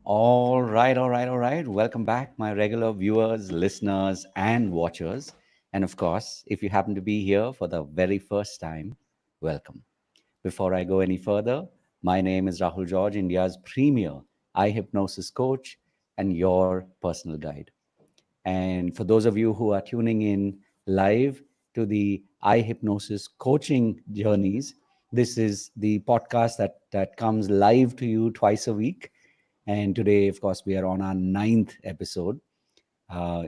All right. Welcome back, my regular viewers, listeners, and watchers. And of course, if you happen to be here for the very first time, welcome. Before I go any further, my name is Rahul George, India's premier iHypnosis coach and your personal guide. And for those of you who are tuning in live to the iHypnosis coaching journeys, this is the podcast that comes live to you twice a week. And today, of course, we are on our ninth episode.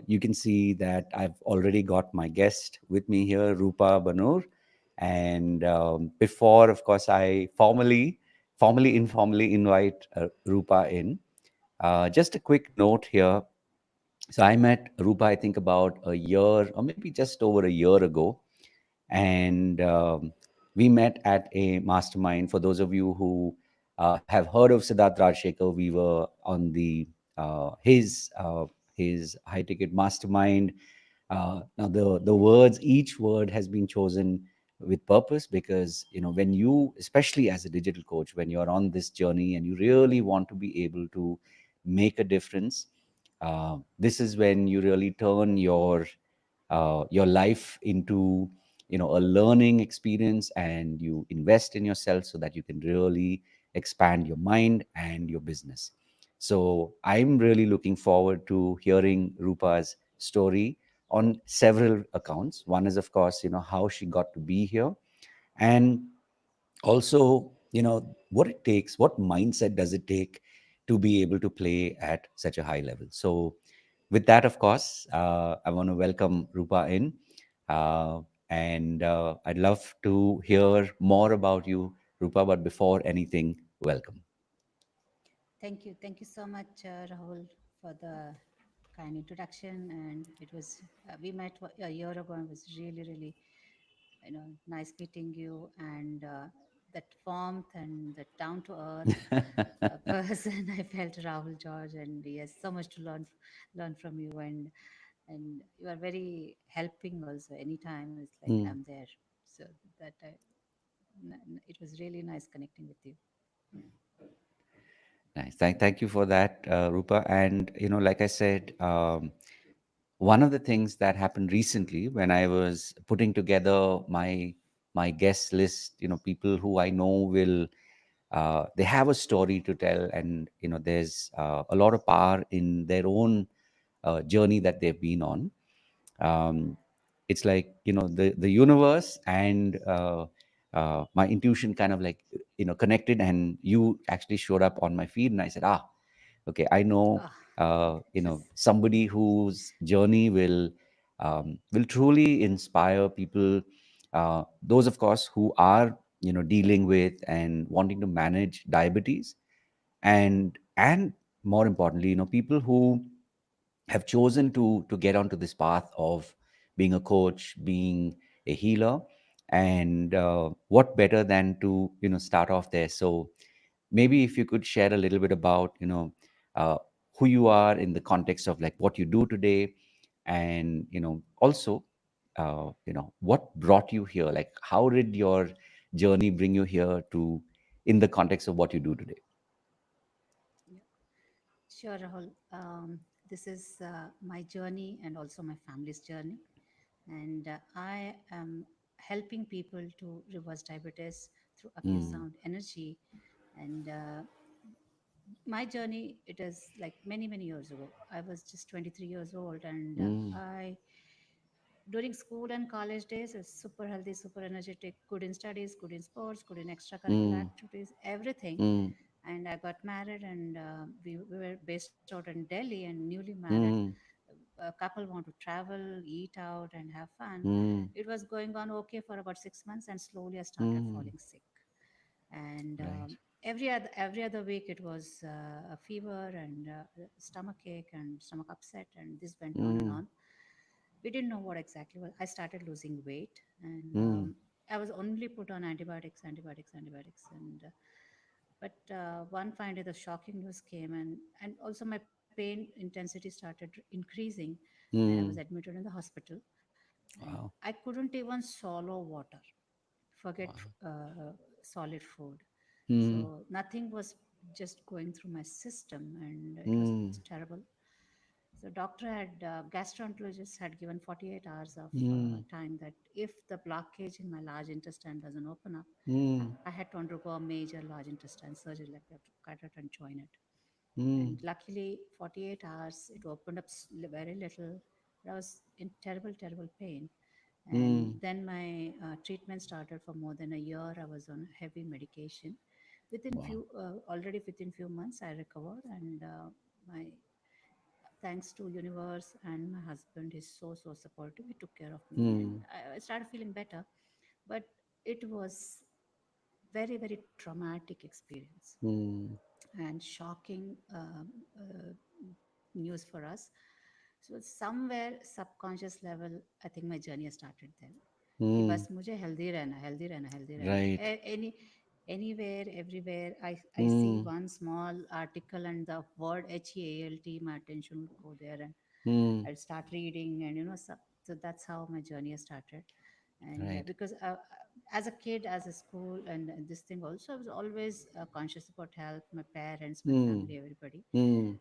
You can see that I've already got my guest with me here, Rupa Bannur. And before, of course, I informally invite Rupa in. Just a quick note here. So I met Rupa, I think about a year or maybe just over a year ago, and we met at a mastermind. For those of you who have heard of Siddharth Rajshekhar, we were on the his high ticket mastermind. Now the words, each word has been chosen with purpose, because when you, especially as a digital coach, when you're on this journey and you really want to be able to make a difference, this is when you really turn your life into a learning experience, and you invest in yourself so that you can really expand your mind and your business. So I'm really looking forward to hearing Rupa's story on several accounts. One is, of course, how she got to be here, and also what it takes, what mindset does it take to be able to play at such a high level. So with that, of course, I want to welcome Rupa in, uh, and I'd love to hear more about you, Rupa. But before anything, welcome. Thank you. Thank you so much, Rahul, for the kind introduction. And it was, we met a year ago, and it was really, really, nice meeting you. And that warmth and the down to earth person, I felt Rahul George. And yes, so much to learn from you. And you are very helping also. Anytime it's like Mm, I'm there. So that it was really nice connecting with you. nice. Thank you for that, Rupa. And like I said, one of the things that happened recently when I was putting together my guest list, people who I know will they have a story to tell, and there's a lot of power in their own journey that they've been on. um, it's like the universe and my intuition kind of like connected, and you actually showed up on my feed, and I said, okay, I know Oh, yes. somebody whose journey will truly inspire people, those of course who are dealing with and wanting to manage diabetes, and more importantly, people who have chosen to get onto this path of being a coach, being a healer. And what better than to start off there. So maybe if you could share a little bit about uh, who you are in the context of like what you do today, and also what brought you here, like how did your journey bring you here to, in the context of what you do today. Yeah. Sure, Rahul. This is my journey and also my family's journey. And I am helping people to reverse diabetes through Mm, Acusound energy. And my journey, it is like many, many years ago. I was just 23 years old, and mm, I, during school and college days, is super healthy, super energetic, good in studies, good in sports, good in extracurricular mm, activities, everything. mm, And I got married, and we were based out in Delhi and newly married. mm, A couple want to travel, eat out, and have fun. mm, It was going on okay for about 6 months, and slowly I started mm. falling sick. And Right. every other week it was a fever and stomach ache and stomach upset, and this went on and Mm, on. We didn't know what exactly was. I started losing weight, and mm, I was only put on antibiotics, and one fine day the shocking news came, and also my pain intensity started increasing, and I was mm. admitted in the hospital, and Wow. I couldn't even swallow water, forget Wow. solid food. Mm, So nothing was just going through my system, and it was Mm. terrible. So doctor had gastroenterologist had given 48 hours of Mm. time that if the blockage in my large intestine doesn't open up, Mm. I had to undergo a major large intestine surgery, like they have to cut it and join it. And Mm. luckily, 48 hours, it opened up very little. But I was in terrible, terrible pain. And Mm. then my treatment started for more than a year. I was on heavy medication. Wow. Already within few months, I recovered, and my thanks to universe and my husband is so supportive. He took care of me, and Mm. I started feeling better. But it was very traumatic experience Mm. and shocking news for us. So somewhere subconscious level, I think my journey started then. कि Mm. बस मुझे healthy रहना, healthy रहना, healthy रहना. Right. Anywhere, everywhere, I see Mm. one small article and the word HEALT, my attention would go there, and Mm. I'd start reading, and so that's how my journey started. And Right. because as a kid, as a school, and this thing also, I was always conscious about health, my parents, my Mm. family, everybody. Mm.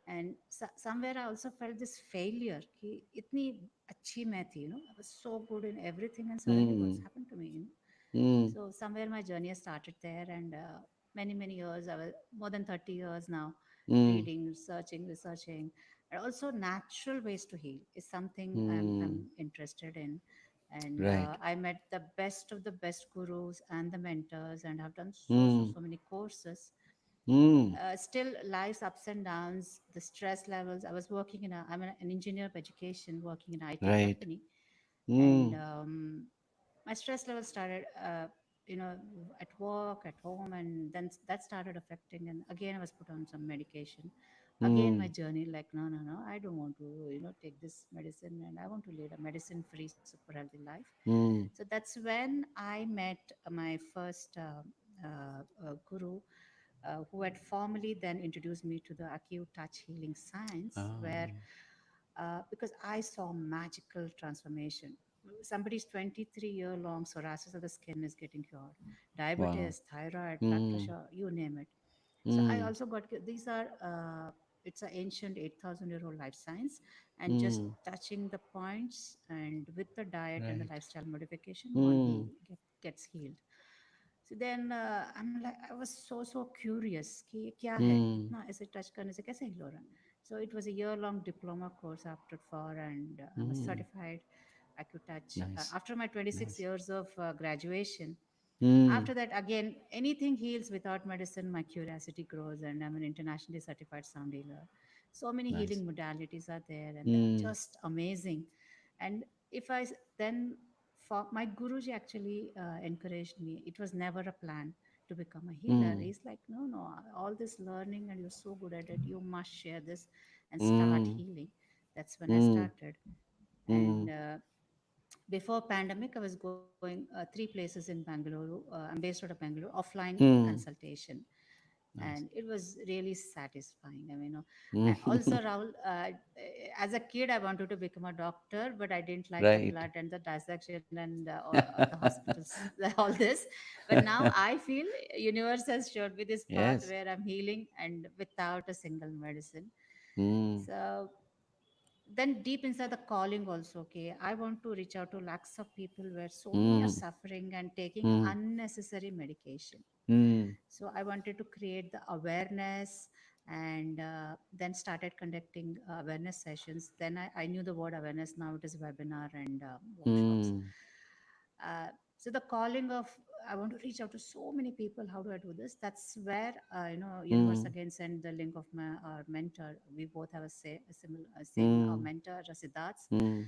And somewhere I also felt this failure कि इतनी अच्छी मैं थी, I was so good in everything, and suddenly what's Mm. happened to me. Mm. So somewhere my journey started there, and many years, I was more than 30 years now, Mm. reading, researching, and also natural ways to heal is something Mm. I'm interested in. And Right. I met the best of the best gurus and the mentors, and have done Mm. so many courses. Mm. Still life's ups and downs, the stress levels. I'm an engineer by education, working in an IT Right. company. And Mm. my stress level started you know at work, at home, and then that started affecting, and again I was put on some medication. Again my Mm. journey, like, no, I don't want to take this medicine, and I want to lead a medicine free super healthy life. Mm. So that's when I met my first guru, who had formally then introduced me to the acute touch healing science, where Ah. because I saw magical transformation. Somebody's 23-year-long psoriasis of the skin is getting cured. Wow. Diabetes, thyroid, blood Mm. pressure, you name it. So I Mm. also got these are it's an ancient 8,000-year-old life science, and just Mm. touching the points, and with the diet and the Right. lifestyle modification, Mm. gets healed. So then I was so curious कि क्या है Mm. इतना ऐसे touch करने से कैसे heal हो रहा है. So it was a year-long diploma course I opted for, and I'm a Mm. certified AcuTouch. Nice. After my 26 Nice. years of graduation, Mm. after that, again, anything heals without medicine, my curiosity grows, and I'm an internationally certified sound healer. So many Nice. healing modalities are there, and they're Mm. just amazing. And if I s- then for my Guruji actually encouraged me. It was never a plan to become a healer. Mm. He's like, no, all this learning, and you're so good at it. You must share this and start Mm. healing. That's when I Mm. started. And Mm. before pandemic, I was going three places in Bangalore. I'm based out of Bangalore, offline Mm. consultation, and Nice. it was really satisfying. I mean, Mm. also, Rahul, as a kid, I wanted to become a doctor, but I didn't like the Right. blood and the dissection and the hospitals, all this. But now I feel universe has showed me this path Yes. where I'm healing and without a single medicine. Mm. So then deep inside the calling also, okay, I want to reach out to lakhs of people where so many are Mm. suffering and taking Mm. unnecessary medication. Mm. So I wanted to create the awareness, and then started conducting awareness sessions. Then I knew the word awareness. Now it is webinar and workshops. Mm. So the calling of, I want to reach out to so many people. How do I do this? That's where universe Mm. again sent the link of my our mentor. We both have a similar same Mm. mentor, Siddharth's Mm.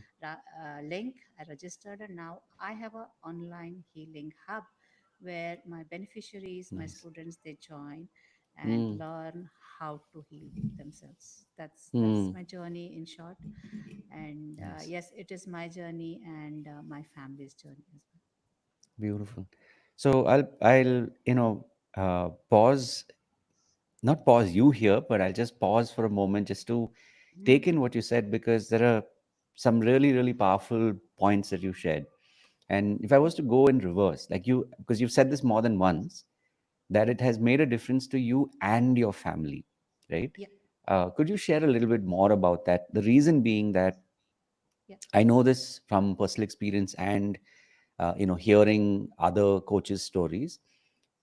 link. I registered, and now I have a online healing hub where my beneficiaries, my Nice. students, they join and Mm. learn how to heal themselves. That's Mm. my journey in short. And Nice. yes, it is my journey and my family's journey as Beautiful. So I'll pause, not pause you here, but I'll just pause for a moment just to well. take in what you said, because there are some really powerful points that you shared. And if I was to go in reverse, like you, because you've said this more than once, that it has made a difference to you and your family, right? Yeah. Could you share a little bit more about that? The reason being that Yeah. I know this from personal experience and hearing other coaches' stories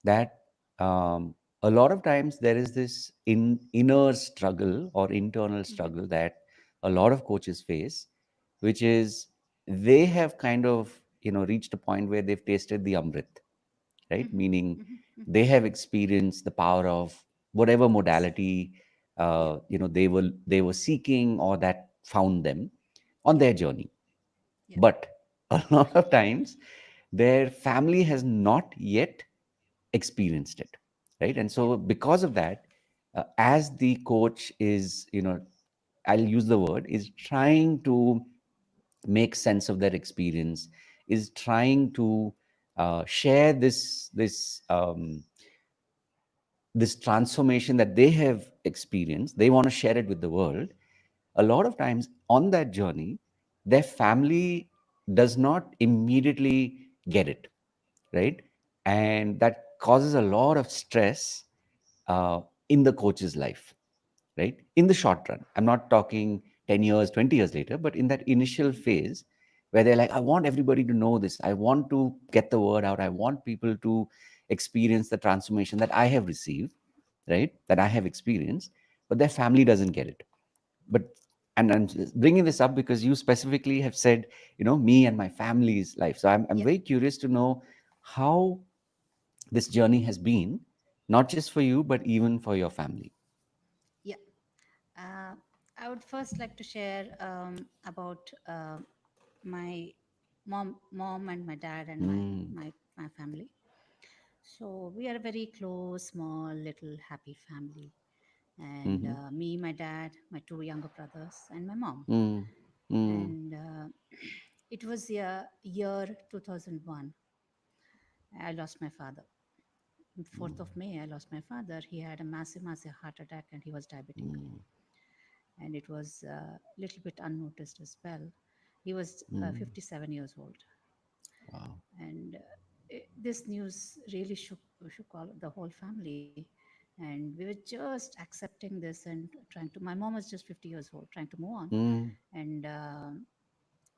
that a lot of times there is this inner struggle or internal Mm-hmm. struggle that a lot of coaches face, which is they have kind of reached a point where they've tasted the amrit, right? Mm-hmm. Meaning Mm-hmm. Mm-hmm. they have experienced the power of whatever Yes. modality Yeah. they were seeking or that found them on Yeah. their journey. Yeah. But a lot of times their family has not yet experienced it, right? And Yeah. so because of that, as the coach is, I'll use the word, is trying to make sense of their experience, is trying to share this transformation that they have experienced. They want to share it with the world. A lot of times on that journey, their family does not immediately get it, right? And that causes a lot of stress uh, in the coach's life, right? In the short run. I'm not talking 10 years, 20 years later, but in that initial Mm-hmm. phase where they're like, I want everybody to know this. I want to get the word out. I want people to experience the transformation that I have received, right? That I have experienced, but their family doesn't get it. But and I'm bringing this up because you specifically have said, me and my family's life. So I'm Yeah. very curious to know how this journey has been, not just for you, but even for your family. Yeah. Uh, I would first like to share about my mom and my dad and Mm, my family. So we are a very close, small, little happy family. And mm-hmm, me, my dad, my two younger brothers, and my mom. mm, mm, And it was year 2001. I lost my father. 4th of May, I lost my father. He had a massive, massive heart attack and he was diabetic. mm, And it was a little bit unnoticed as well. He was mm. 57 years old. Wow. And this news really shook the whole family. And we were just accepting this and trying to. My mom was just 50 years old, trying to move on. Mm, And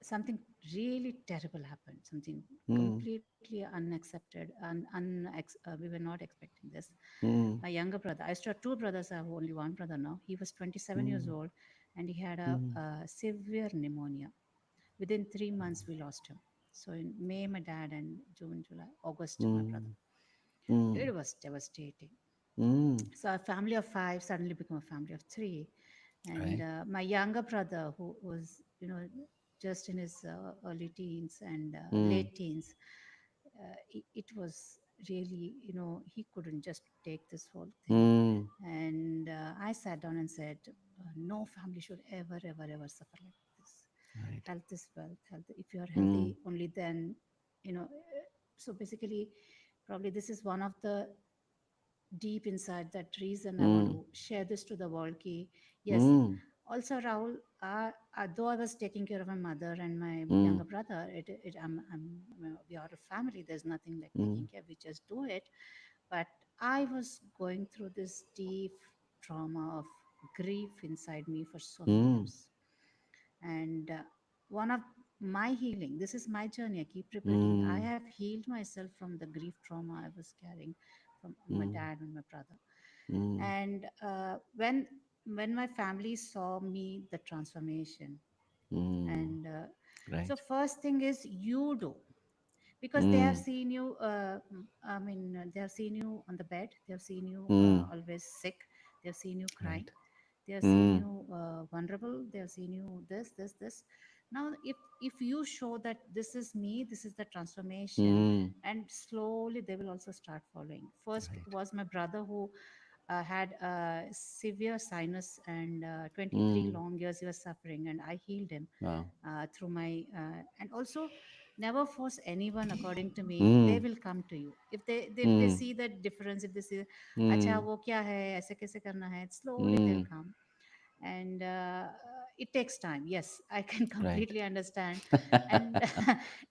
something really terrible happened. Something mm, completely unaccepted, we were not expecting this. My mm, younger brother, I still have two brothers. I have only one brother now. He was 27 years mm, old, and he had mm, a severe pneumonia. Within 3 months, we lost him. So in May, my dad, and June, July, August, my brother. mm, mm, It was devastating. mm. So a family of five suddenly became a family of three. And Right. my younger brother, who was, just in his early teens and Mm, late teens, it was really, he couldn't just take this whole thing. mm. And I sat down and said, no family should ever, ever, ever suffer like this. Right. Health is wealth. Health, if you are Mm, healthy, only then, so basically, probably this is one of the deep inside that reason I want mm, to share this to the world. Ki, yes, mm, also Rahul, though I was taking care of my mother and my mm, younger brother, we are a family. There's nothing like taking mm, care. We just do it. But I was going through this deep trauma of grief inside me for so many mm, years. And one of my healing, this is my journey. I keep repeating. I mm, have healed myself from the grief trauma I was carrying from my mm, dad and my brother. mm, And when my family saw me, the transformation, mm. and so Right. first thing is you do, because they have Mm, seen you. They have seen you on the bed. They have seen you mm. always sick. They have seen you crying. Right. They have seen Mm, you vulnerable. They have seen you this. Now, if you show that this is me, this is the transformation, mm. and slowly they will also start following. First Right. was my brother, who had severe sinus, and 23 Mm. long years he was suffering, and I healed him Wow. through my and also never force anyone. According to me, they Mm, will come to you if they mm, see that difference, if they see अच्छा mm, वो क्या है ऐसे कैसे करना है, slowly they'll mm, come. And it takes time. Yes, I can Right. completely understand. And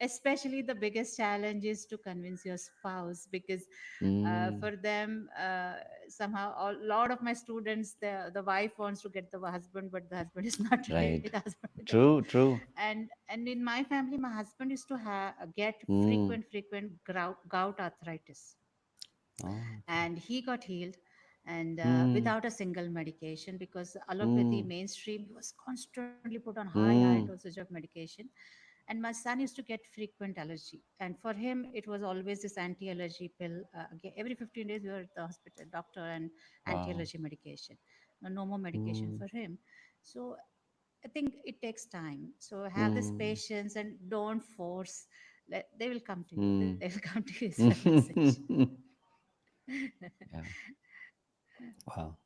especially the biggest challenge is to convince your spouse, because Mm, for them, somehow a lot of my students, the wife wants to get the husband, but the husband is not ready, right. the husband is not. True, true. And in my family, my husband used to get Mm. frequent gout arthritis, Oh, okay. and he got healed, and Mm, without a single medication, because allopathy mm, mainstream was constantly put on high mm. dosage of medication. And my son used to get frequent allergy, and for him it was always this anti-allergy pill. Every 15 days we were at the hospital doctor, and Wow. anti-allergy medication. No more medication Mm, for him. So I think it takes time. So have this mm, patience and don't force. They will come to you. They mm. will come to you is my message. Yeah. Wow.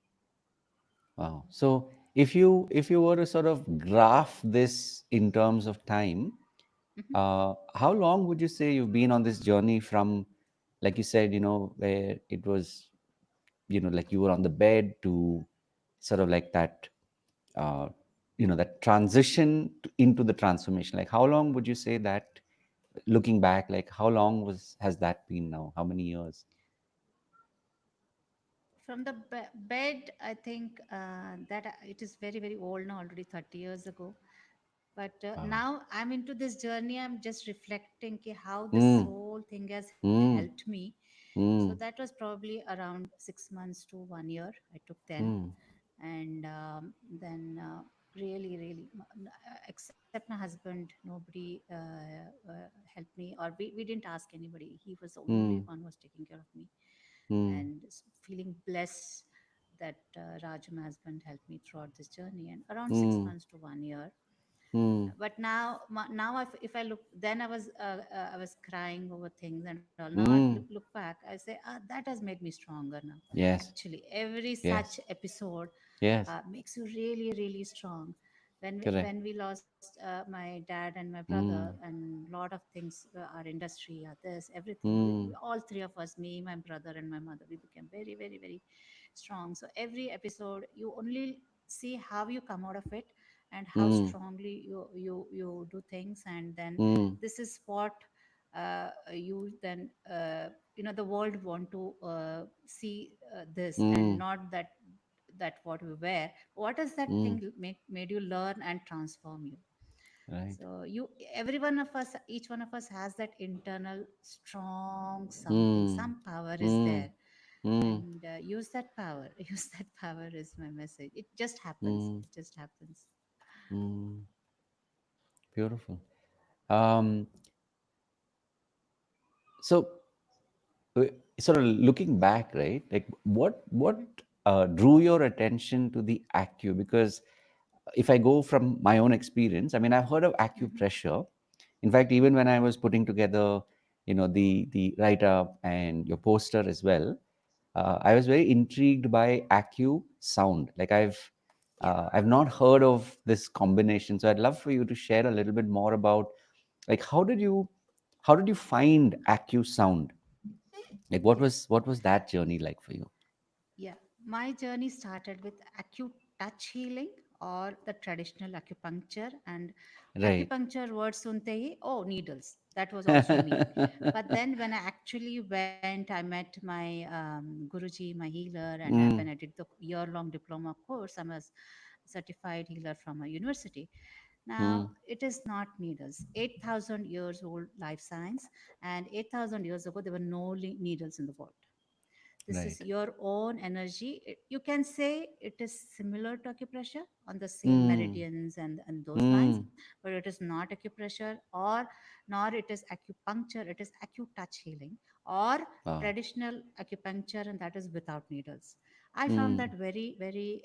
Wow. So if you were to sort of graph this in terms of time, Mhm. how long would you say you've been on this journey from, like you said, where it was, like you were on the bed to sort of like that, uh, that transition into the transformation? Like, how long would you say that, looking back, like how long has that been now? How many years? From the bed, I think that it is very, very old now, already 30 years ago. But Wow. now I'm into this journey. I'm just reflecting how this Mm, whole thing has mm, helped me. So mm, that was probably around 6 months to 1 year I took then. mm, And then really, really, except my husband, nobody helped me, or we didn't ask anybody. He was the only mm, one who was taking care of me, mm, and feeling blessed that Raju, my husband, helped me throughout this journey. And around six mm, months to 1 year. mm, But now if I look, then I was crying over things and all. Now I look mm. back, I say, that has made me stronger now. Yes, Actually, every such yes, episode yes. makes you really, really strong. Correct. When we lost my dad and my brother, Mm, and lot of things, our industry, this everything, mm, all three of us, me, my brother, and my mother, we became very, very, very strong. So every episode, you only see how you come out of it, and how mm, strongly you do things. And then mm, this is what you then the world want to see this, and mm. not that what we wear. What does that Mm, thing made you learn and transform you? right. So every one of us, each one of us has that internal strong something, Mm, some power is mm, there. mm, And use that power. Use that power is my message. It just happens. mm, It just happens. mm. Beautiful. Um, so, uh, sort of looking back, right? Like, what Mhm. drew your attention to the acu? Because if I go from my own experience, I mean, I've heard of Mhm. acupressure. In fact, even when I was putting together, the write up and your poster as well, I was very intrigued by Acusound. Like Yeah. I've not heard of this combination, so I'd love for you to share a little bit more about, like, how did you find Acusound? Like, what Yeah. was what was that journey like for you? Yeah, my journey started with acute touch healing, or the traditional acupuncture. And Right. acupuncture word sunte hi, oh, needles. That was also me. But then when I actually went, I met my Guruji, my healer, and when I Mm, did the year-long diploma course, I'm a certified healer from a university. Now, mm, it is not needles. 8,000 years old life science, and 8,000 years ago, there were no needles in the world. This is right. your own energy. You can say it is similar to acupressure on the same Mm, meridians and those lines, mm. but it is not acupressure, or nor it is acupuncture. It is acute touch healing, or Wow. traditional acupuncture, and that is without needles. I found Mm, that very, very,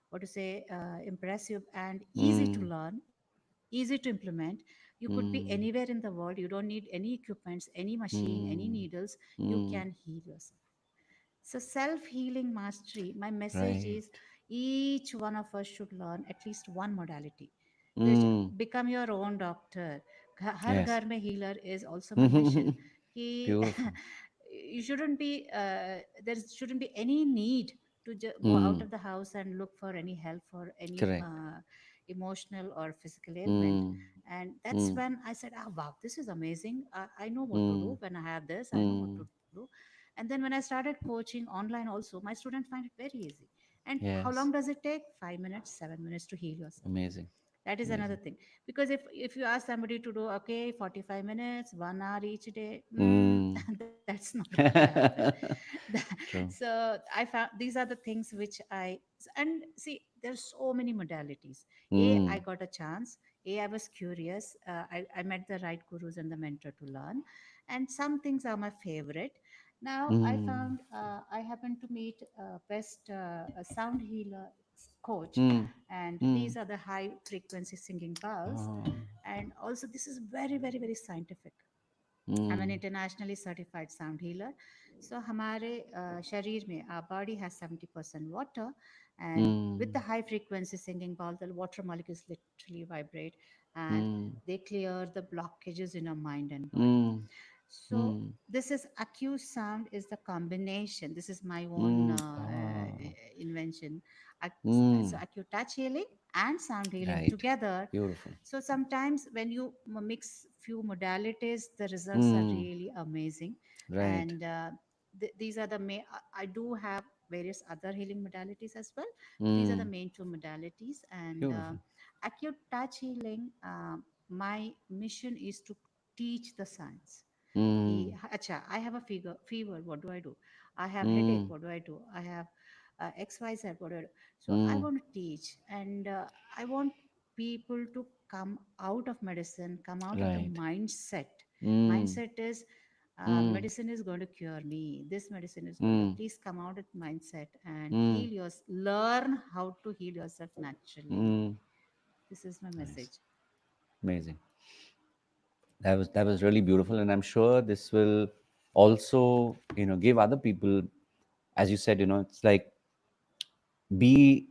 what to say, impressive and easy to mm, learn, easy to implement. You could be anywhere mm, in the world. You don't need any equipments, any machine, any mm, needles. You mm. can heal yourself. So, self healing mastery, my message Right. is each one of us should learn at least one modality. You Mm. become your own doctor. Har Yes. ghar mein healer is also my mission. Ki Beautiful. you shouldn't be, there shouldn't be any need to go out Mm. of the house and look for any help for any Correct. emotional or physical ailment. Mm. And that's Mm. when I said, oh wow, this is amazing. I know what to Mm. do when I have this, I know what Mm. to do. And then when I started coaching online also, my students find it very easy. And how Yes. long does it take? 5 minutes, 7 minutes to heal yourself. Amazing. That is another Amazing. thing. Because if you ask somebody to do, okay, 45 minutes, 1 hour each day, Mm. that's not going to happen. True. So I found these are the things which and see, there's so many modalities. I Mm. got a chance. I was curious. I met the right gurus and the mentor to learn. And some things are my favorite. Now I Mm. found I happened to meet best a sound healer coach, Mm. and Mm. these are the high frequency singing bowls. Oh. And also this is very very very scientific. I'm an Mm. internationally certified sound healer. So हमारे शरीर में our body has 70% water, and with the Mm. high frequency singing bowl, the water molecules literally vibrate, and Mm. they clear the blockages in our mind and body. Mm. So Mm. this is Acusound is the combination. This is my own Mm. Ah. invention. So Mm. touch healing and sound healing Right. together. Beautiful. So sometimes when you mix few modalities, the results are Mm. really amazing. Right. And these are the main. I do have various other healing modalities as well. These are the Mm. main two modalities. And Beautiful. acute touch healing. My mission is to teach the science. Mm. Acha, I have a fever. What do I do? I have headache. Mm. What do I do? I have XYZ. What do I do? So I Mm. want to teach, and I want people to come out of medicine, come out of the Right. mindset. Mm. Mindset is Mm. medicine is going to cure me. This medicine is going to Mm. please come out of mindset and Mm. heal yours. Learn how to heal yourself naturally. Mm. This is my Nice. message. Amazing. That was really beautiful, and I'm sure this will also, give other people, as you said, it's like be,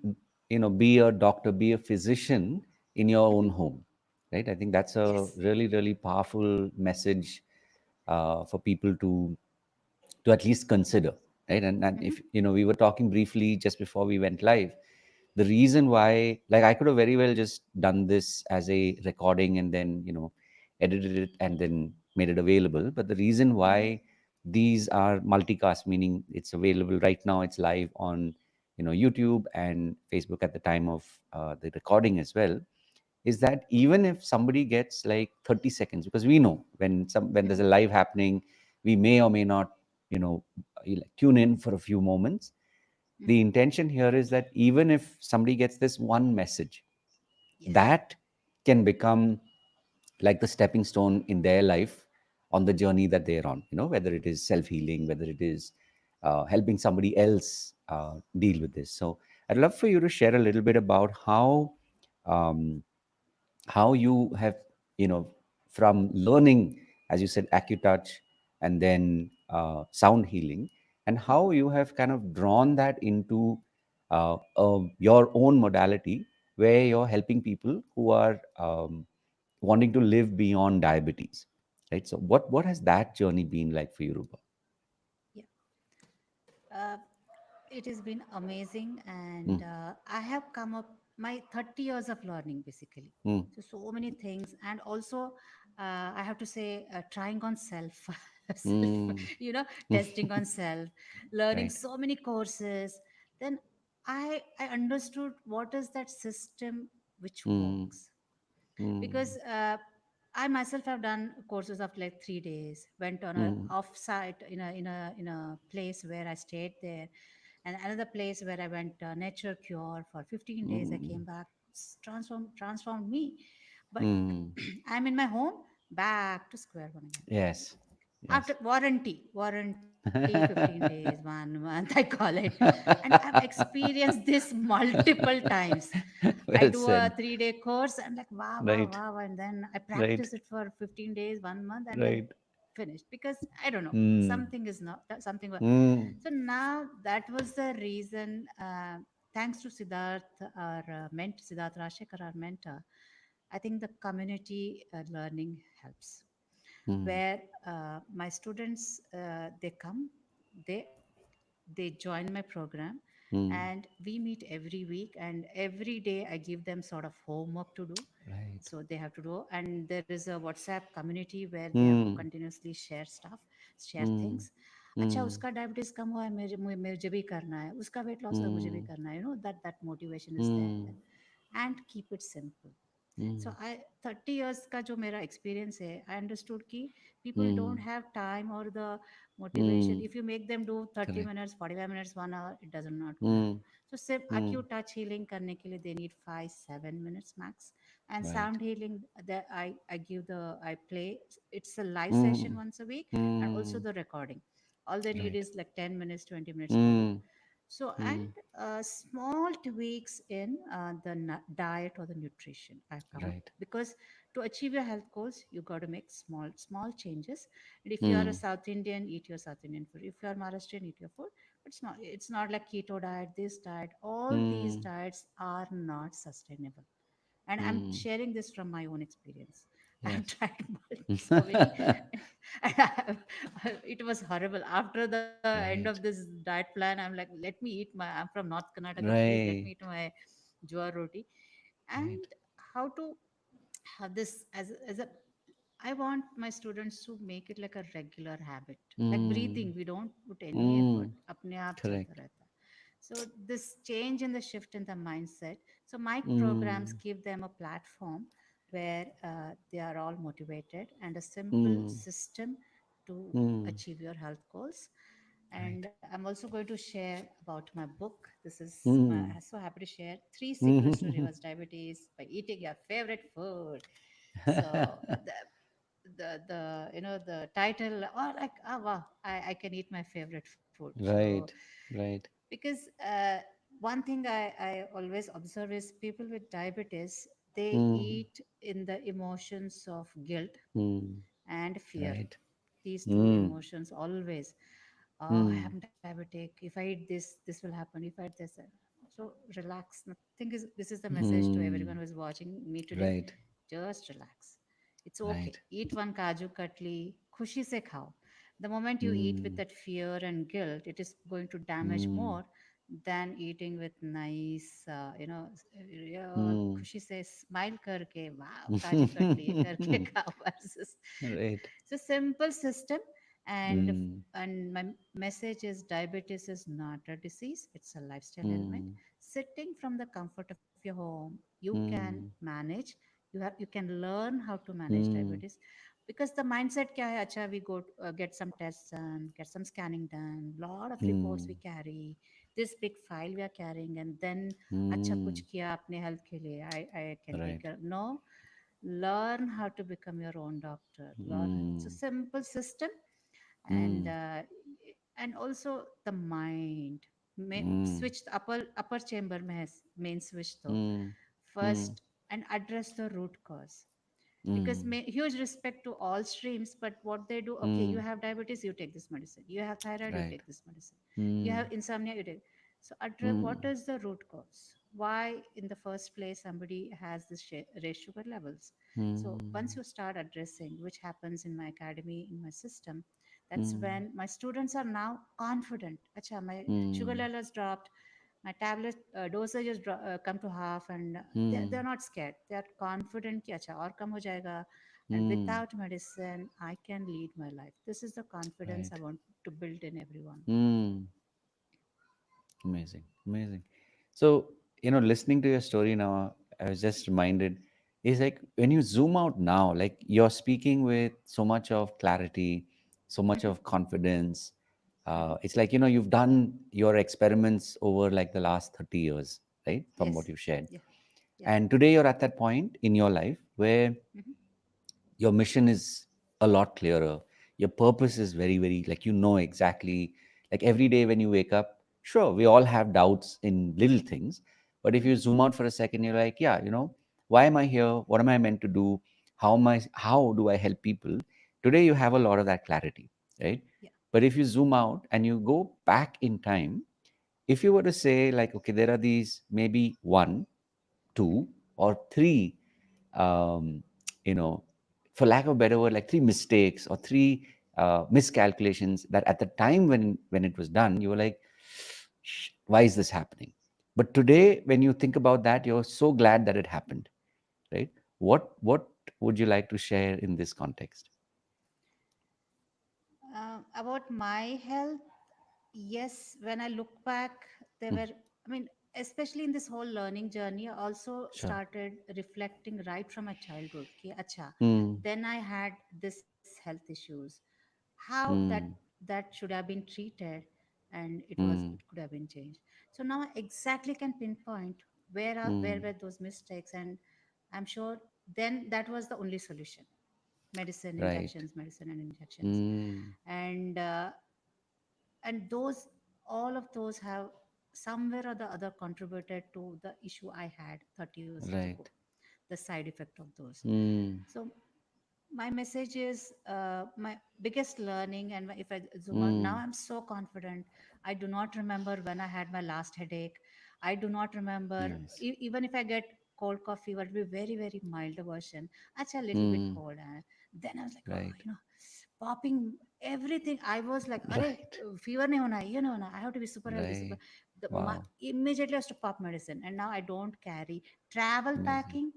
be a doctor, be a physician in your own Mhm. home, right? I think that's a Yes. really, really powerful message for people to at least consider, right? And Hmm. if we were talking briefly just before we went live, the reason why, like, I could have very well just done this as a recording and then edited it and then made it available, but the reason Hmm. why these are multicast, meaning it's available right now, it's live on YouTube and Facebook at the time of the recording as well, is that even if somebody gets like 30 seconds, because we know when there's a live happening, we may or may not you know tune in for a few moments. The Hmm. intention here is that even if somebody gets this one message, Yes. that can become like the stepping stone in their life on the journey that they're on, whether it is self healing, whether it is helping somebody else deal with this. So I'd love for you to share a little bit about um, how you have, from learning, as you said, acutouch and then sound healing, and how Hmm. you have kind of drawn that into your own modality, where you're helping people who are wanting to live beyond diabetes, right? So what has that journey been like for you, Rupa? Yeah. Uh, it has been amazing, and Mm, I have come up my 30 years of learning basically. mm, So many things, and also I have to say, trying on self, self, mm, testing on self, learning right. so many courses. Then I understood what is that system which Mm, works. mm, Because I myself have done courses of like 3 days, went on a mm, offsite in a place where I stayed there, and another place where I went nature cure for 15 days. I mm, came back, transformed me. But mm. I'm in my home, back to square one again. Yes, After yes. warranty 15 days, 1 month, I call it. And I've experienced this multiple times. I Well do a said. 3-day course. I'm like, wow, wow, Right, wow. And then I right, practice it for 15 days, 1 month, and then right. finished. Because I don't know, Mm, something is not, something. mm, So now that was the reason, thanks to Siddharth, our mentor, Siddharth Rashekar, our mentor, I think the community learning helps, mm, where my students they come, they they join my program, Mm. And we meet every week, and every day I give them sort of homework to do. Right. So they have to do, and there is a WhatsApp community where they have to Mm. continuously share stuff, share Mm. things. अच्छा Mm. उसका diabetes कम हुआ है, मुझे भी करना है, उसका weight loss हुआ है, मुझे भी Mm. करना है, that motivation is there. Mm. And keep it simple. So Mm. I 30 years का जो मेरा experience है, I understood कि people don't Mm. have time or the motivation. Mm. If you make them do 30 Correct. minutes, 45 minutes, 1 hour, it doesn't not gonna Mm. happen. So सिर्फ Mm. acute touch healing करने के लिए they need 5-7 minutes max. And Right. sound healing that I play. It's a live session Mm. once a week, and also Mm. the recording. All they need Right. is like 10 minutes, 20 minutes per week. Mm. So, and Mm. small tweaks in the diet or the nutrition I've come up, Right. because to achieve your health goals, you got to make small changes. And if you are a Mm. South Indian, eat your South Indian food. If you are Maharashtrian, eat your food. But it's not like keto diet, this diet. All these Mm. diets are not sustainable. And I'm Mm. sharing this from my own experience. I have Yes. tried so many, and it was horrible. After the end of this Right. diet plan, I'm like, let me eat my. I'm from North Karnataka. Please let me eat Right. my jowar roti. Right. And how to have this as a. I want my students to make it like a regular habit, like Mm. breathing. We don't put any effort. Mm. अपने आप चलता Correct. रहता है. So this change in the shift in the mindset. So my programs Mm. give them a platform where they are all motivated, and a simple Mm. system to Mm. achieve your health goals. Right. And I'm also going to share about my book. This is I'm Mm. so happy to share three secrets to Mm. reverse diabetes by eating your favorite food. So the title, or like, oh wow, I can eat my favorite food. So Right. Right. because one thing I always observe is people with diabetes, they Mm. eat in the emotions of guilt Mm. and fear. Right. These two Mm. emotions always. Oh, I Mm. am diabetic. If I eat this will happen. If I eat this, so relax. Nothing is. This is the message to everyone Mm. who is watching me today. Right. Just relax. It's okay. Right. Eat one kaju katli. Khushi se khao. The moment you eat with Mm. that fear and guilt, it is going to damage Mm. more than eating with nice, Mm. खुशी से smile करके, wow, kaju katli ये करके खाओ versus. Right. So simple system. and Mm. and my message is diabetes is not a disease, it's a lifestyle element. Mm. Sitting from the comfort of your home, you can Mm. manage. You can learn how to manage Mm. diabetes, because the mindset kya hai, acha we go get some tests done, get some scanning done, lot of reports we Mm. carry, this big file we are carrying, and then अच्छा Mm. कुछ किया अपने health के लिए, I can take Right. care. No, learn how to become your own doctor. Learn. It's a Mm. simple system. and Mm. uh, and also the mind. Mm. Switch the upper chamber में है main switch तो Mm. Mm. first, and address the root cause. Because Mm. huge respect to all streams, but what they do, okay, you Mm. have diabetes, you take this medicine, you have thyroid, you Right. take this medicine, you Mm. have insomnia, you take. So address what Mm. is the root cause, why in the first place somebody has this raised sugar levels. So once Mm. you start addressing, which happens in my academy, in my system, that's Mm. when my students are now confident. Acha, my sugar Mm. levels dropped, my tablet dosages come to half, and they're Mm. not scared, they're confident कि अच्छा और कम हो जाएगा, and Mm. without medicine I can lead my life. This is the confidence I Right. want to build in everyone. Mm. Amazing. Amazing. So, listening to your story now, I was just reminded, is like when you zoom out now, like you're speaking with so much of clarity, so much Mhm, of confidence. mhm. It's like, you've done your experiments over like the last 30 years, right? From what Yes. you've shared. Yeah. Yeah. And today you're at that point in your life where Mhm. your mission is a lot clearer. Your purpose is very, very, like, exactly, like every day when you wake up, sure, we all have doubts in little things. But if you Mhm. zoom out for a second, you're like, yeah, why am I here? What am I meant to do? How do I help people? Today you have a lot of that clarity, right? Yeah. But if you zoom out and you go back in time, if you were to say, like, okay, there are these maybe one, Mhm. two, or three, um, you know, for lack of a better word, like three mistakes or three miscalculations that at the time when it was done, you were like, Why is this happening? But today, when you think about that, you're so glad that it happened, right? What would you like to share in this context? About my health, yes, when I look back, there Hmm. were, I mean, especially in this whole learning journey, I also Sure. started reflecting right from my childhood. Ki, acha, Hmm. then I had this health issues. How Hmm. that should have been treated, and Hmm. it could have been changed. So now I exactly can pinpoint where Hmm. were those mistakes, and I'm sure then that was the only solution: medicine, Right. injections, medicine and injections. Hmm. And and those, all of those have somewhere or the other contributed to the issue I had 30 years ago, Right. the side effect of those. Hmm. So my message is, my biggest learning, and if I zoom out now, Hmm. I'm so confident. I do not remember when I had my last headache. I do not remember, Nice. even if I get cold coffee, it will be very very mild version, actually a little bit Hmm. cold, and then I was like, oh, Right. popping everything. I was like, "Arey, Right. fever nahi hona hai, ye nahi hona. I have to be super healthy, super." Right. Wow. Immediately I was to pop medicine, and now I don't carry travel Amazing. packing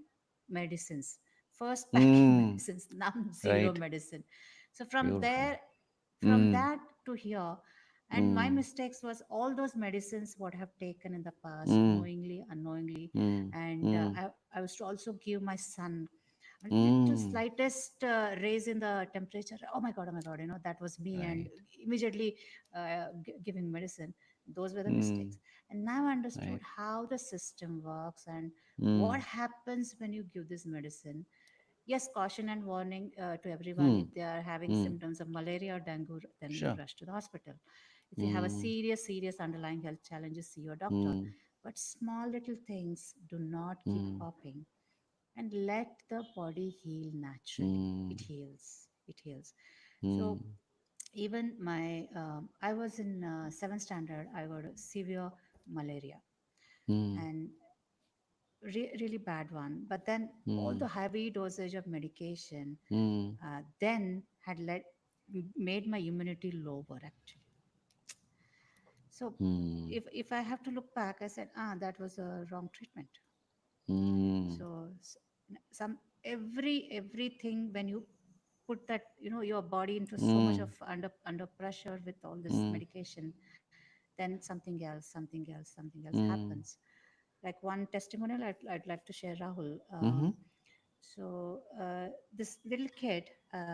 medicines. First packing Hmm. medicines, now zero Right. medicine. So from Beautiful. there, from Hmm. that to here, and my Hmm. mistakes was all those medicines what I have taken in the past, Hmm. knowingly, unknowingly, Hmm. and Hmm. I was to also give my son a little Hmm. slightest raise in the temperature. Oh my god, that was me, and Right. immediately giving medicine. Those were the Hmm. mistakes, and now I understood Right. how the system works and what Hmm. happens when you give this medicine. Yes, caution and warning to everyone: Hmm. if they are having Hmm. symptoms of malaria or dengue, then Sure. rush to the hospital. If you have a Hmm. serious underlying health challenges, see your doctor. Hmm. But small little things, do not keep Hmm. popping, and let the body heal naturally. Hmm. It heals. So Hmm. even my I was in seventh standard, I got a severe malaria, Hmm. and really bad one. But then all Hmm. the heavy dosage of medication Hmm. then had made my immunity lower actually. So Hmm. if I have to look back, I said, that was a wrong treatment. Hmm. So some everything, when you put that, your body into so much Hmm. of under pressure with all this Hmm. medication, then something else Hmm. happens. Like one testimonial I'd like to share, Rahul. Hmm. So this little kid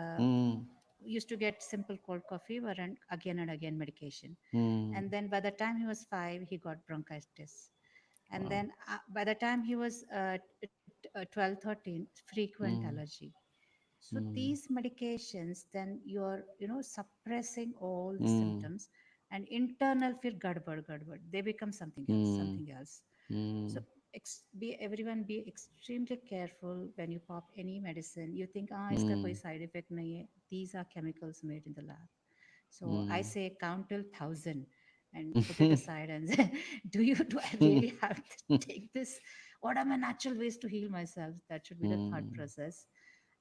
Hmm. used to get simple cold cough fever and again medication. Hmm. And then by the time he was 5, he got bronchitis. And then by the time he was 12, 13, frequent Hmm. allergy. So Hmm. these medications, then you're, suppressing all the Hmm. symptoms, and internal feel gadbad. They become something else, Hmm. something else. Hmm. So be extremely careful when you pop any medicine. You think, iska koi Hmm. side effect nahi hai. These are chemicals made in the lab. So I Hmm. say count till 1,000 and put it aside and say, do I really have to take this? What are my natural ways to heal myself? That should be the thought Hmm. process.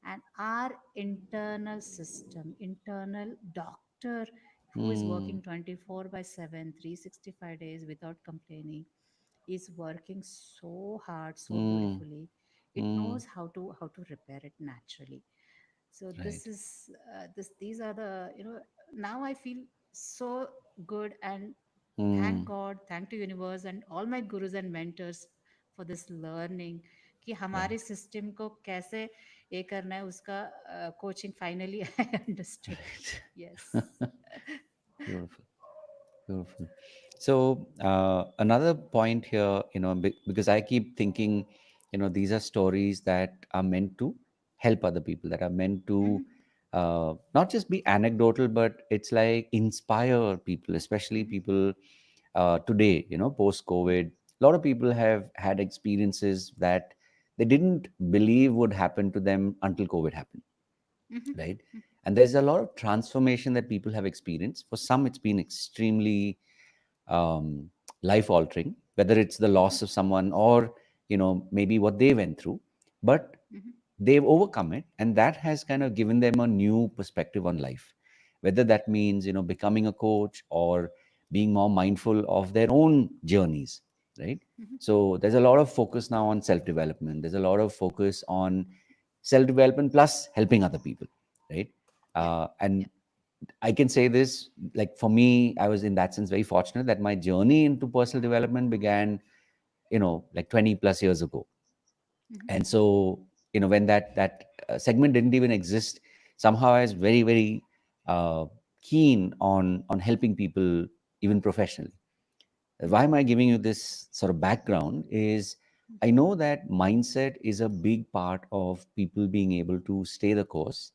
And our internal system, internal doctor who is Hmm. working 24 by 7, 365 days without complaining, is working so hard, so Hmm. beautifully. It Hmm. knows how to repair it naturally. So Right. these are the, now I feel so good, and thank Hmm. God, thank to universe and all my gurus and mentors for this learning कि Right. हमारे system को कैसे ये करना है, उसका coaching finally I understood. Yes. Beautiful. Beautiful. So another point here, because I keep thinking, these are stories that are meant to help other people, that are meant to Mhm, not just be anecdotal, but it's like inspire people, especially mhm, people today, post mhm, COVID. A lot of people have had experiences that they didn't believe would happen to them until COVID happened, mhm, right? mhm, And there's a lot of transformation that people have experienced. For some, it's been extremely um, life altering, whether it's the mhm, loss of someone or maybe what they went through, but mhm, they've overcome it, and that has kind of given them a new perspective on life, whether that means becoming a coach or being more mindful of their own journeys, right? Hmm. So there's a lot of focus now on self development. There's a lot of focus on self development plus helping other people, right? Yeah. And Yeah. I can say this, like for me, I was in that sense very fortunate that my journey into personal development began, like 20 plus years ago. Hmm. And so, when that segment didn't even exist, somehow I was very, very uh, keen on helping people, even professionally. Why Hmm. am I giving you this sort of background is I know that mindset is a big part of people being able to stay the course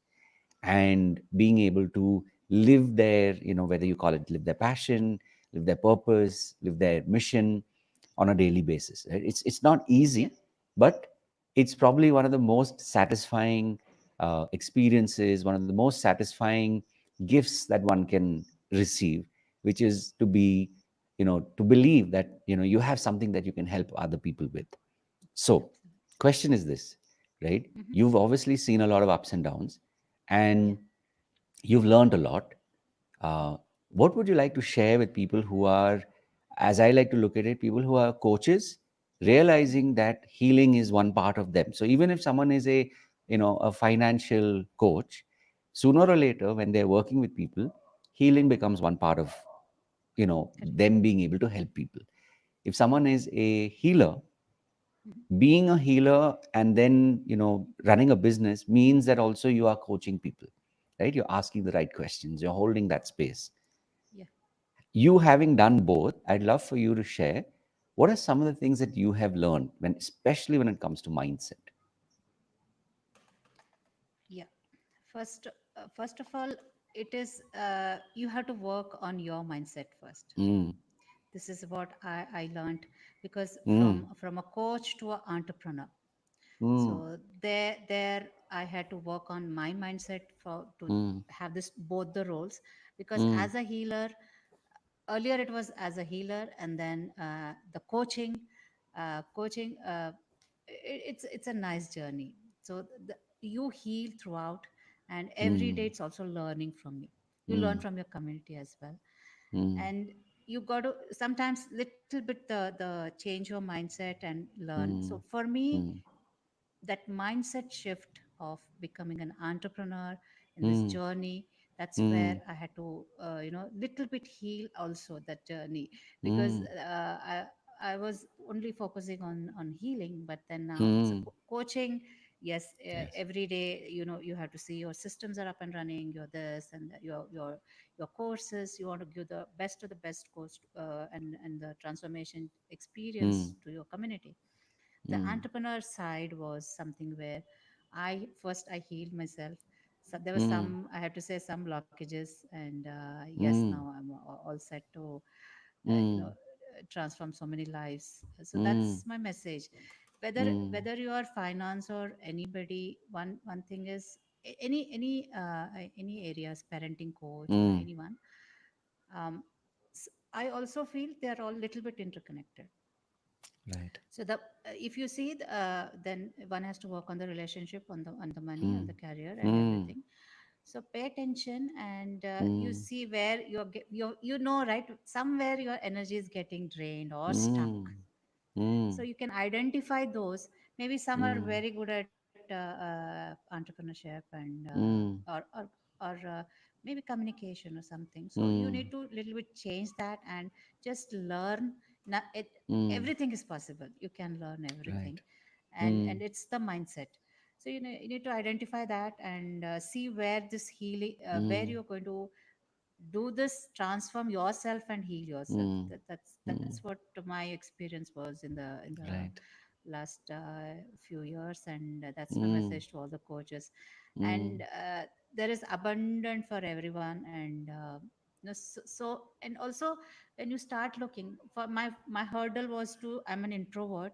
and being able to live their, whether you call it live their passion, live their purpose, live their mission on a daily basis, right? It's not Yeah. easy, but it's probably one of the most satisfying experiences, one of the most satisfying gifts that one can receive, which is to be, to believe that, you have something that you can help other people with. So, Absolutely. question is this, right? Hmm. You've obviously seen a lot of ups and downs, Yeah. and you've learned a lot. Uh, what would you like to share with people who are, as I like to look at it, people who are coaches, Hmm. realizing that healing is one part of them? So even if someone is a financial coach, sooner or later, when they're working with people, healing becomes one part of, Correct. them being able to help people. If someone is a healer, Hmm. being a healer and then running a business means that also you are coaching people, right? You're asking the right questions, you're holding that space. Yeah. You having done both, I'd love for you to share what are some of the things that you have learned, especially when it comes to mindset. Yeah. First of all, it is you have to work on your mindset first. Mm, This is what I learned, because mm, from a coach to an entrepreneur. mm, So there I had to work on my mindset for to mm, have this both the roles, because mm, as a healer, earlier it was as a healer, and then the coaching it's a nice journey. So you heal throughout, and every day mm, it's also learning from you. You learn mm, from your community as well, mm, and you got to sometimes little bit the change your mindset and learn. So mm, for me, mm, that mindset shift of becoming an entrepreneur in this mm, journey, that's where mm, I had to little bit heal also that journey, because mm, I was only focusing on healing, but then now so mm. coaching, yes, Yes. every day you have to see your systems are up and running, your this and your courses, you want to give the best of the best course, and the transformation experience Mm, to your community. The mm, entrepreneur side was something where I healed myself. So there was mm, some, I have to say, some blockages, and yes, mm, now I'm all set to mm, transform so many lives. So mm, that's my message. whether mm, whether you are finance or anybody, one thing is any areas, parenting coach or mm. anyone, um, I also feel they are all little bit interconnected. Right. So if you see, then one has to work on the relationship, on the money, on Mm, the career, and mm, everything. So pay attention, and you mm, see where you know, right, somewhere your energy is getting drained or stuck. mm, mm, So you can identify those. Maybe some are mm, very good at entrepreneurship, and mm, or maybe communication or something. So you mm. need to little bit change that and just learn. Now, Mm, everything is possible. You can learn right. everything, and Mm, it's the mindset. So you need to identify that, and see where this healing, where mm, you're going to do this, transform yourself and heal yourself. mm, That's mm, what my experience was in the right. last few years, and that's my Mm, message to all the coaches. And mm, there is abundant for everyone, and so and also when you start looking for my hurdle was to, I'm an introvert,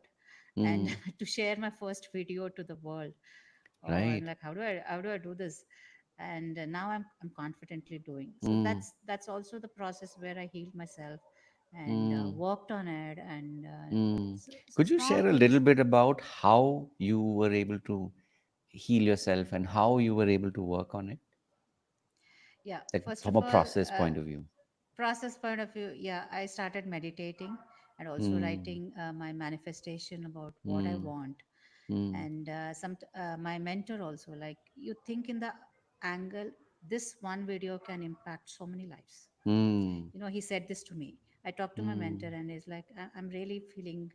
and mm, to share my first video to the world. Oh, I'm right. like, how do I do this? And now I'm confidently doing. So Mm, that's also the process where I healed myself and mm, worked on it, and mm. so Could you small share a things. little bit about how you were able to heal yourself and how you were able to work on it? Yeah, Like first from of a all, process point of view. process point of view, yeah, I started meditating and also Mm, writing my manifestation about what I mm, want. mm, And my mentor also, like, you think in the angle, this one video can impact so many lives. mm, He said this to me. I talked to my mentor, mm, and he's like, I'm really feeling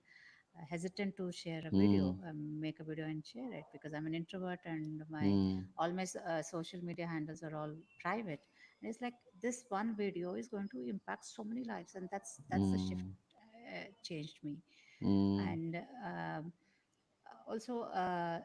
hesitant to share a video, mm, make a video and share it, because I'm an introvert and my mm, all my social media handles are all private. And it's like, this one video is going to impact so many lives, and that's the shift mm, changed me. mm, And also uh,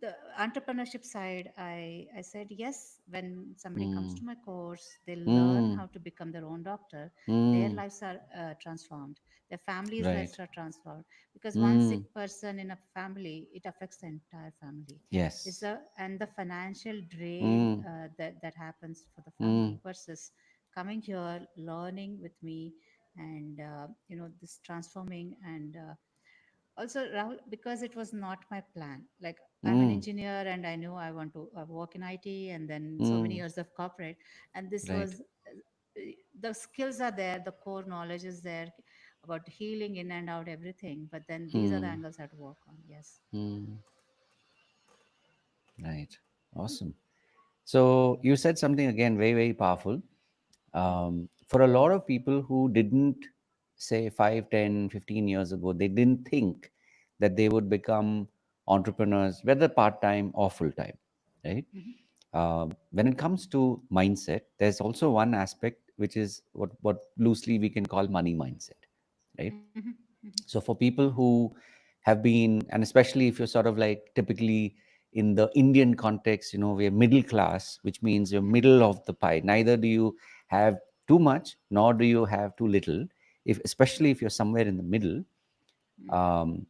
the entrepreneurship side, I said yes. When somebody comes mm, to my course, they learn mm, how to become their own doctor. Their mm. lives are transformed. Their families' lives Right. are transformed, because one sick Mm. person in a family, it affects the entire family. Yes. And the financial drain Mm. that happens for the Mm. family, versus coming here, learning with me, and this transforming. And also, Rahul, because it was not my plan. Like, I'm an Mm. engineer and I knew I want to work in IT, and then so many Mm. years of corporate. And this Right. was the skills are there, the core knowledge is there about healing in and out everything. But then these are the Mm. angles I had to work on. Yes. Mm. Right. Awesome. So you said something again very, very powerful. For a lot of people who didn't, say, 5, 10, 15 years ago, they didn't think that they would become entrepreneurs, whether part time or full time, right? Mm-hmm. When it comes to mindset, there's also one aspect which is what loosely we can call money mindset, right? Mm-hmm. Mm-hmm. So for people who have been, and especially if you're sort of like typically in the Indian context, we're middle class, which means you're Mm-hmm. middle of the pie. Neither do you have too much, nor do you have too little. If especially if you're somewhere in the middle, Mm-hmm. um,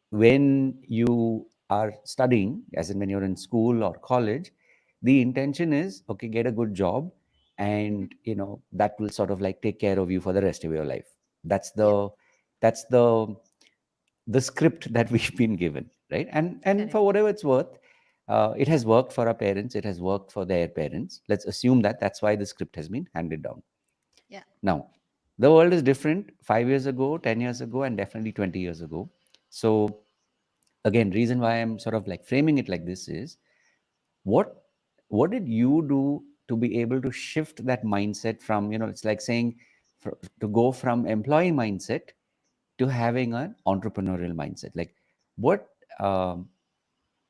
when you are studying, as in when you're in school or college, the intention is, okay, get a good job, Mm-hmm. and that will sort of like take care of you for the rest of your life. That's Yep. the script that we've been given, right? And Correct. for whatever it's worth, it has worked for our parents, it has worked for their parents. Let's assume that that's why the script has been handed down. Yeah. Now, the world is different 5 years ago, 10 years ago, and definitely 20 years ago. So again, reason why I'm sort of like framing it like this is, what what did you do to be able to shift that mindset from, it's like saying, to go from employee mindset to having an entrepreneurial mindset? Like, what um,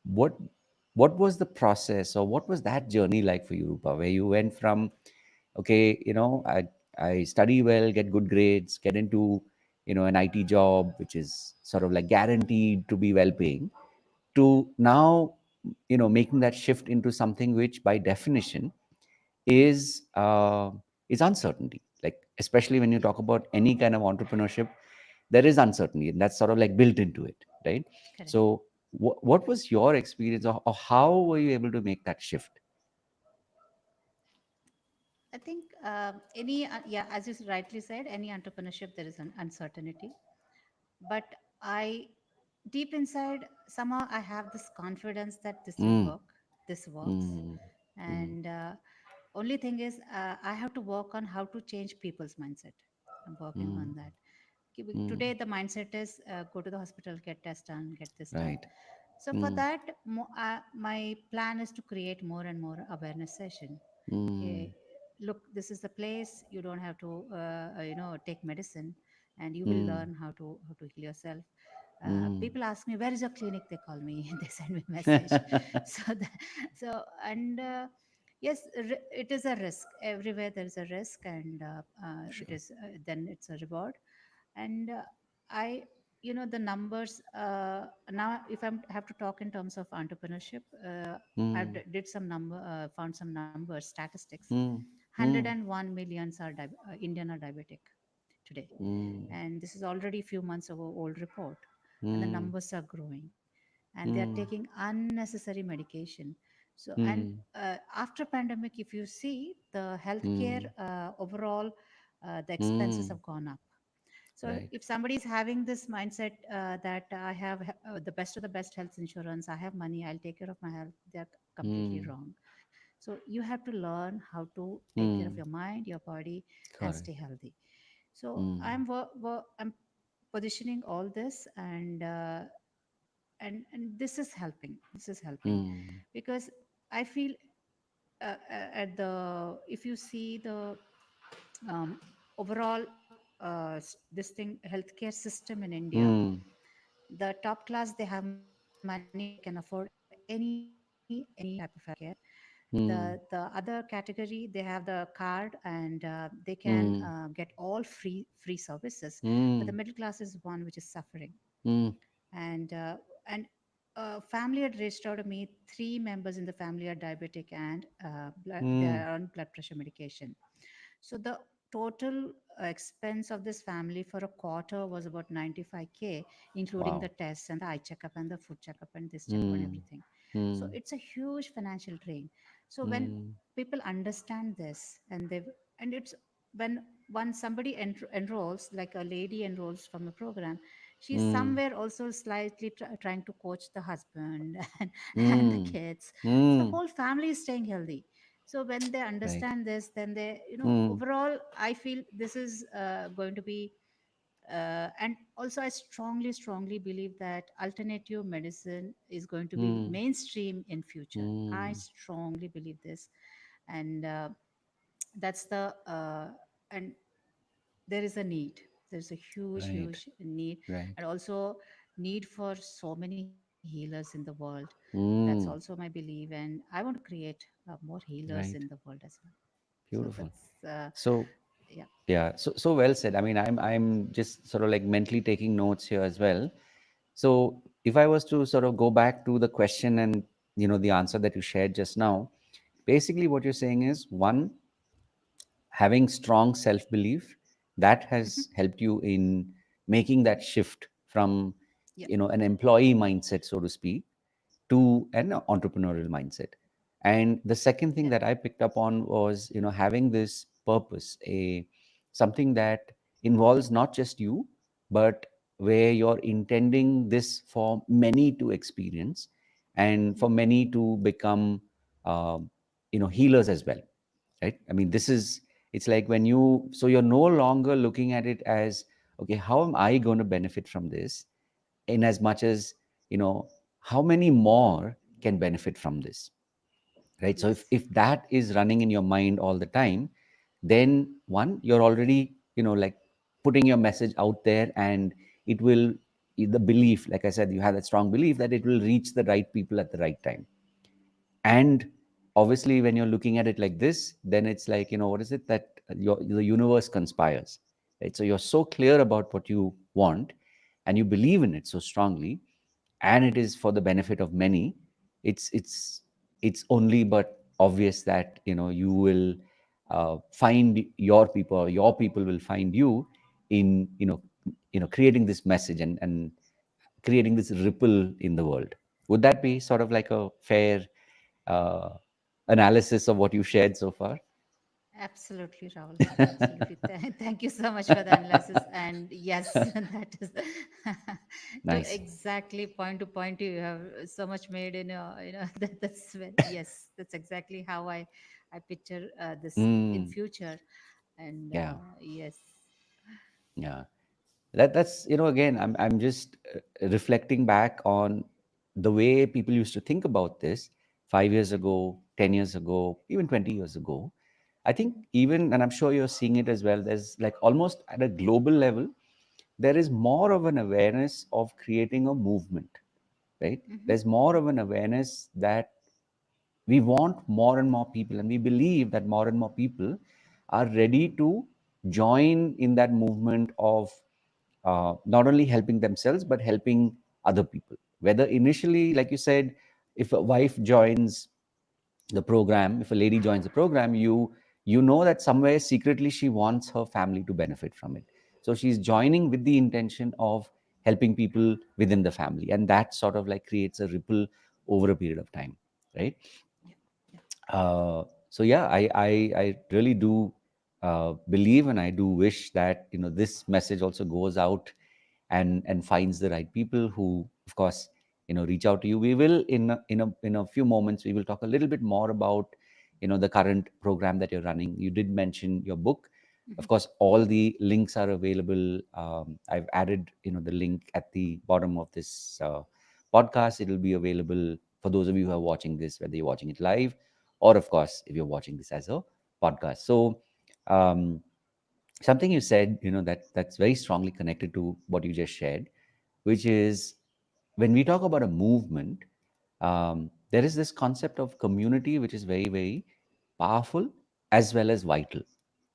what what was the process, or what was that journey like for you, Rupa, where you went from, okay, I study well, get good grades, get into an IT job, which is sort of like guaranteed to be well paying, to now making that shift into something which by definition Mm-hmm. is uncertainty. Like, especially when you Yeah. talk about any kind of entrepreneurship, there is uncertainty, and that's sort of like built into it, right? Correct. So what was your experience, or how were you able to make that shift? I think yeah, as you rightly said, any entrepreneurship, there is an uncertainty. But I, deep inside, somehow I have this confidence that this will Mm, work. This works. mm, mm, And only thing is, I have to work on how to change people's mindset. I'm working mm, on that. mm. Today, the mindset is go to the hospital, get test done, get this done. Right. So for Mm, that, my plan is to create more and more awareness session. mm, Okay, look, this is the place. You don't have to take medicine, and you will mm, learn how to heal yourself. mm. People ask me, where is your clinic? They call me, they send me message. So and yes, it is a risk everywhere. There is a risk, and it Sure. is then it's a reward. And I the numbers, now if I have to talk in terms of entrepreneurship, Mm, did some number, found some numbers, statistics. mm, mm, 101 millions are Indian are diabetic today, mm, and this is already a few months ago old report, and the mm, numbers are growing, and they are mm, taking unnecessary medication. So, and mm, after pandemic, if you see the healthcare mm, overall, the expenses mm. have gone up. So Right. if somebody is having this mindset that I have the best of the best health insurance, I have money, I'll take care of my health, they're completely Mm, wrong. So you have to learn how to take care of Mm. your mind, your body, and Correct. stay healthy. So Mm. I'm positioning all this, and this is helping. This is helping Mm. because I feel at the if you see the overall this thing healthcare system in India, Mm. the top class, they have money, they can afford any type of healthcare. The Mm. other category, they have the card, and they can Mm. get all free services. But the Mm. middle class is one which is suffering. Mm. And family had reached out to me. Three members in the family are diabetic, and they Mm. are on blood pressure medication. So the total expense of this family for a quarter was about 95K, including the Wow. tests and the eye checkup and the food checkup and this checkup and Mm. everything. So Mm. it's a huge financial drain. So when Mm. people understand this, and it's when somebody enrolls, like a lady enrolls from a program, she's Mm. somewhere also slightly trying to coach the husband and the Mm. kids. So the Mm. whole family is staying healthy. So when they Right. understand this, then they, Mm. overall, I feel this is going to be, and also I strongly believe that alternative medicine is going to be Mm. mainstream in future. I Mm. strongly believe this, and that's the and there is a need. There's a Right. huge need, Right. and also need for so many healers in the world. That's also my Mm. belief, and I want to create more healers in Right. the world as well. So Beautiful. that's So yeah. yeah, so well said. I mean, I'm just sort of like mentally taking notes here as well. So if I was to sort of go back to the question and the answer that you shared just now, basically what you're saying is, one, having strong self belief that Mhm. has helped you in making that shift from Yeah. an employee mindset, so to speak, to an entrepreneurial mindset. And the second thing Yeah. that I picked up on was having this purpose, a something that involves not just you, but where you're intending this for many to experience, and for Mhm. many to become healers as well, right? I mean, this is, it's like when you, so you're no longer looking at it as, okay, how am I going to benefit from this, in as much as, how many more can benefit from this, right? So if, Yes. if that is running in your mind all the time, then one, you're already like putting your message out there, and it will, the belief, like I said, you have that strong belief that it will reach the right people at the right time. And obviously when you're looking at it like this, then it's like, what is it that the universe conspires, right? So you're so clear about what you want, and you believe in it so strongly, and it is for the benefit of many. It's only but obvious that you will find your people, or your people will find you in creating this message, and creating this ripple in the world. Would that be sort of like a fair uh, analysis of what you shared so far? Absolutely, Rahul. Absolutely. Thank you so much for the analysis. And yes, that is to Nice. exactly point to point. You have so much made in that's yes, that's exactly how I picture this in Mm, future. And yeah, yes. yeah. That's again, I'm just reflecting back on the way people used to think about this 5 years ago, 10 years ago, even 20 years ago. I think Hmm. even, and I'm sure you're seeing it as well. There's like almost at a global level, there is more of an awareness of creating a movement, right? Hmm. There's more of an awareness that we want more and more people, and we believe that more and more people are ready to join in that movement of not only helping themselves but helping other people. Whether initially, like you said, if a wife joins the program, if a lady joins the program, you know that somewhere secretly she wants her family to benefit from it. So she's joining with the intention of helping people within the family, and that sort of like creates a ripple over a period of time, right? Yeah. Yeah. So yeah, I really do believe, and I do wish that this message also goes out and finds the right people who, of course, reach out to you. We will in a few moments we will talk a little bit more about the current program that you're running. You did mention your book. Of Mhm. course, all the links are available. I've added the link at the bottom of this podcast. It'll be available for those of you who are watching this, whether you're watching it live or, of course, if you're watching this as a podcast. So um, something you said, that's very strongly connected to what you just shared, which is when we talk about a movement, there is this concept of community, which is very, very powerful as well as vital,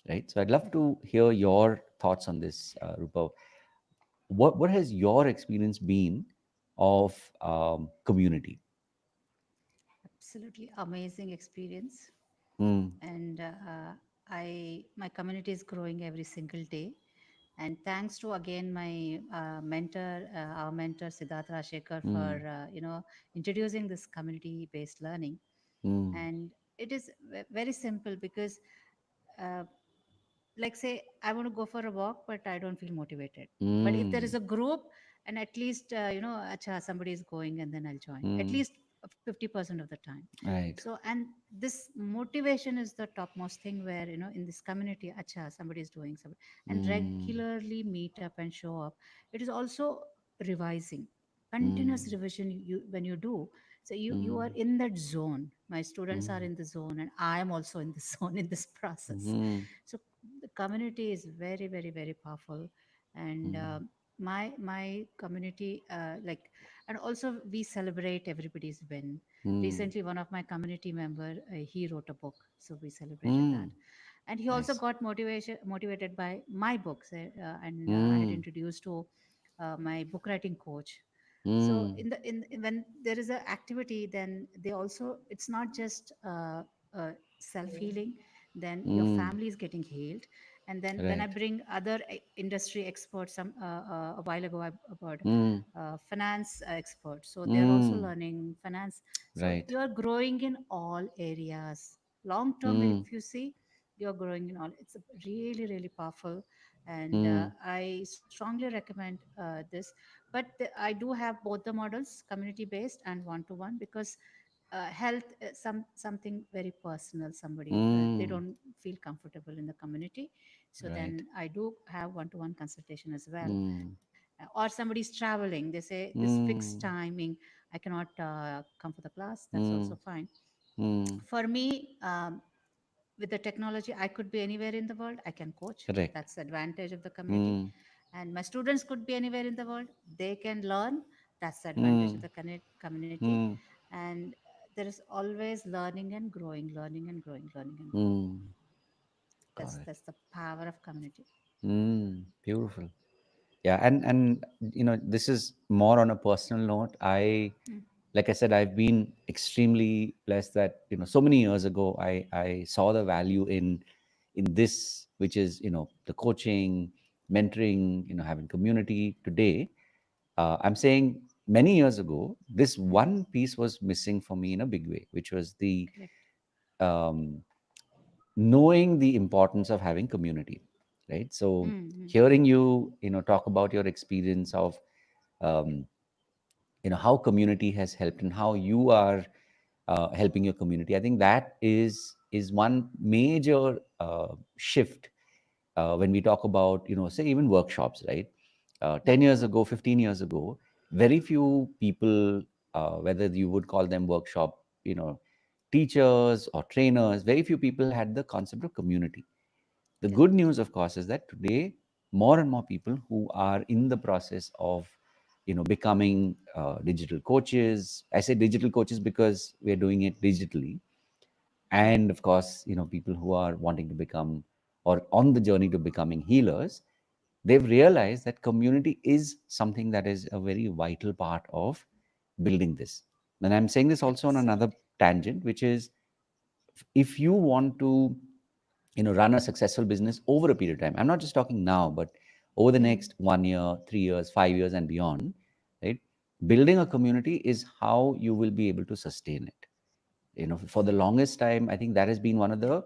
right? So I'd love to hear your thoughts on this, Rupa. What has your experience been of community? Absolutely amazing experience. Mm, And I my community is growing every single day. And thanks to again my our mentor Siddharth Rashekar for mm, introducing this community-based learning. mm, And it is very simple because uh, like say I want to go for a walk but I don't feel motivated. But if there is mm, a group and at least acha, somebody is going and then I'll join at mm. least 50% of the time. Right. So and this motivation is the topmost thing where in this community acha, somebody is doing something and Mm, regularly meet up and show up. It is also revising, continuous mm, revision. You when you do, so you are mm, in that zone. My students are mm, in the zone and I am also in the zone in this process. mm, So the community is very very very powerful. And mm, my community like, and also we celebrate everybody's win. mm, Recently one of my community member, he wrote a book, so we celebrated that. mm. And he also Nice. got motivated by my books, and I had Mm, introduced to my book writing coach. So mm, when there is an activity, then they also, it's not just self healing, then your mm. family is getting healed. And then when I Right. bring other industry experts, a while ago I about Mm, finance experts, so they're also mm. learning finance. So Right. you are growing in all areas. Long term, Mm, if you see, you're growing in all. It's really really powerful. And mm, I strongly recommend this. But I do have both the models, community based and one to one, because health something very personal. Somebody they mm. don't feel comfortable in the community, so Right. then I do have one to one consultation as well. Mm, Or somebody's traveling, they say this fixed mm, timing, I cannot come for the class, that's also mm, fine. mm. For me, with the technology, I could be anywhere in the world, I can coach. Correct. That's the advantage of the community. Mm, And my students could be anywhere in the world, they can learn. That's the advantage of mm, the community. mm. And there is always learning and growing, learning and growing, learning and growing. Mm. Got it. That's the power of community. Mm. Beautiful. Yeah, and this is more on a personal note. Mm, Like I said, I've been extremely blessed that so many years ago I saw the value in this, which is the coaching, mentoring, having community. Today, I'm saying many years ago, this mhm. one piece was missing for me in a big way, which was the Correct. um, knowing the importance of having community, right? So Mm-hmm. hearing you talk about your experience of um, how community has helped and how you are helping your community, I think that is one major shift when we talk about say even workshops, right? 10 Mm-hmm. years ago, 15 years ago, very few people, whether you would call them workshop teachers or trainers, very few people had the concept of community. The good Correct. news, of course, is that today more and more people who are in the process of becoming digital coaches. I say digital coaches because we're doing it digitally, and of course, people who are wanting to become or on the journey to becoming healers. They've realized that community is something that is a very vital part of building this. And I'm saying this also on another Absolutely. tangent, which is if you want to run a successful business over a period of time, I'm not just talking now, but over the Mm-hmm. next 1 year, 3 years, 5 years and beyond, right? Building a community is how you will be able to sustain it. For the longest time, I think that has been one of the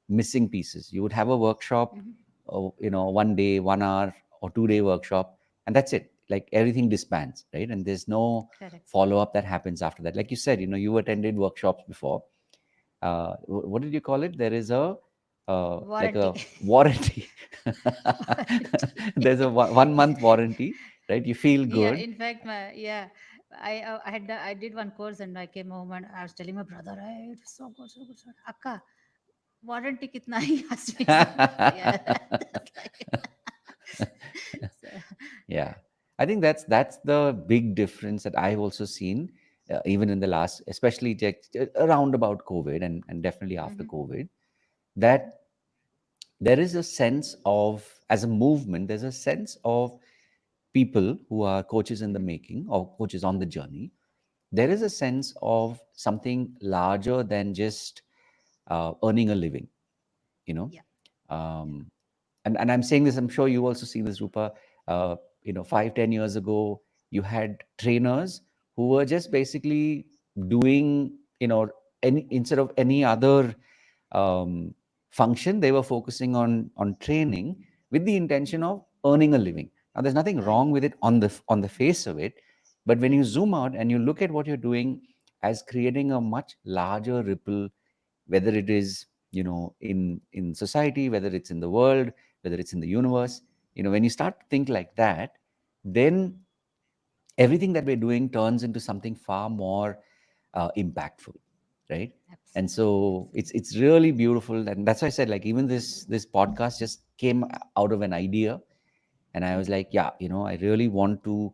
missing pieces. You would have a workshop, Mm-hmm. 1 day, 1 hour or 2 day workshop, and that's it. Like everything disbands, right? And there's no Correct. follow up that happens after that. Like you said, you attended workshops before. what did you call it? There is a like Warranty. a warranty. There's a Warranty. 1 month warranty, right? You feel Yeah, good. in fact, I did one course and I came home and I was telling my brother, hey, it was so good, so good, so good. Akka, warranty kitna hai? He asked me. So, yeah, that's like so, Yeah, I think that's the big difference that I've also seen, even in the last, especially around about COVID, and definitely after mhm, COVID, mhm, that there is a sense of, as a movement, there's a sense of people who are coaches in the mhm, making or coaches on the journey. There is mhm. a sense of something larger than just earning a living, you know. Yeah, yeah. um, and I'm saying this, I'm sure you also see this, Rupa. uh, 5-10 years ago, you had trainers who were just basically doing, any, instead of any other um, function, they were focusing on training with the intention Mhm. of earning a living. Now there's nothing Earning. wrong with it on the face of it, but when Yeah. you zoom out and you look at what you're doing as creating a much larger ripple, whether it is, in society, whether it's in the world, whether it's in the universe, when you start to think like that, then everything that we're doing turns into something far more impactful, right? And Absolutely, so absolutely. it's really beautiful, and that's why I said, like, even this podcast just came out of an idea, and I was Mhm, like, yeah, I really want to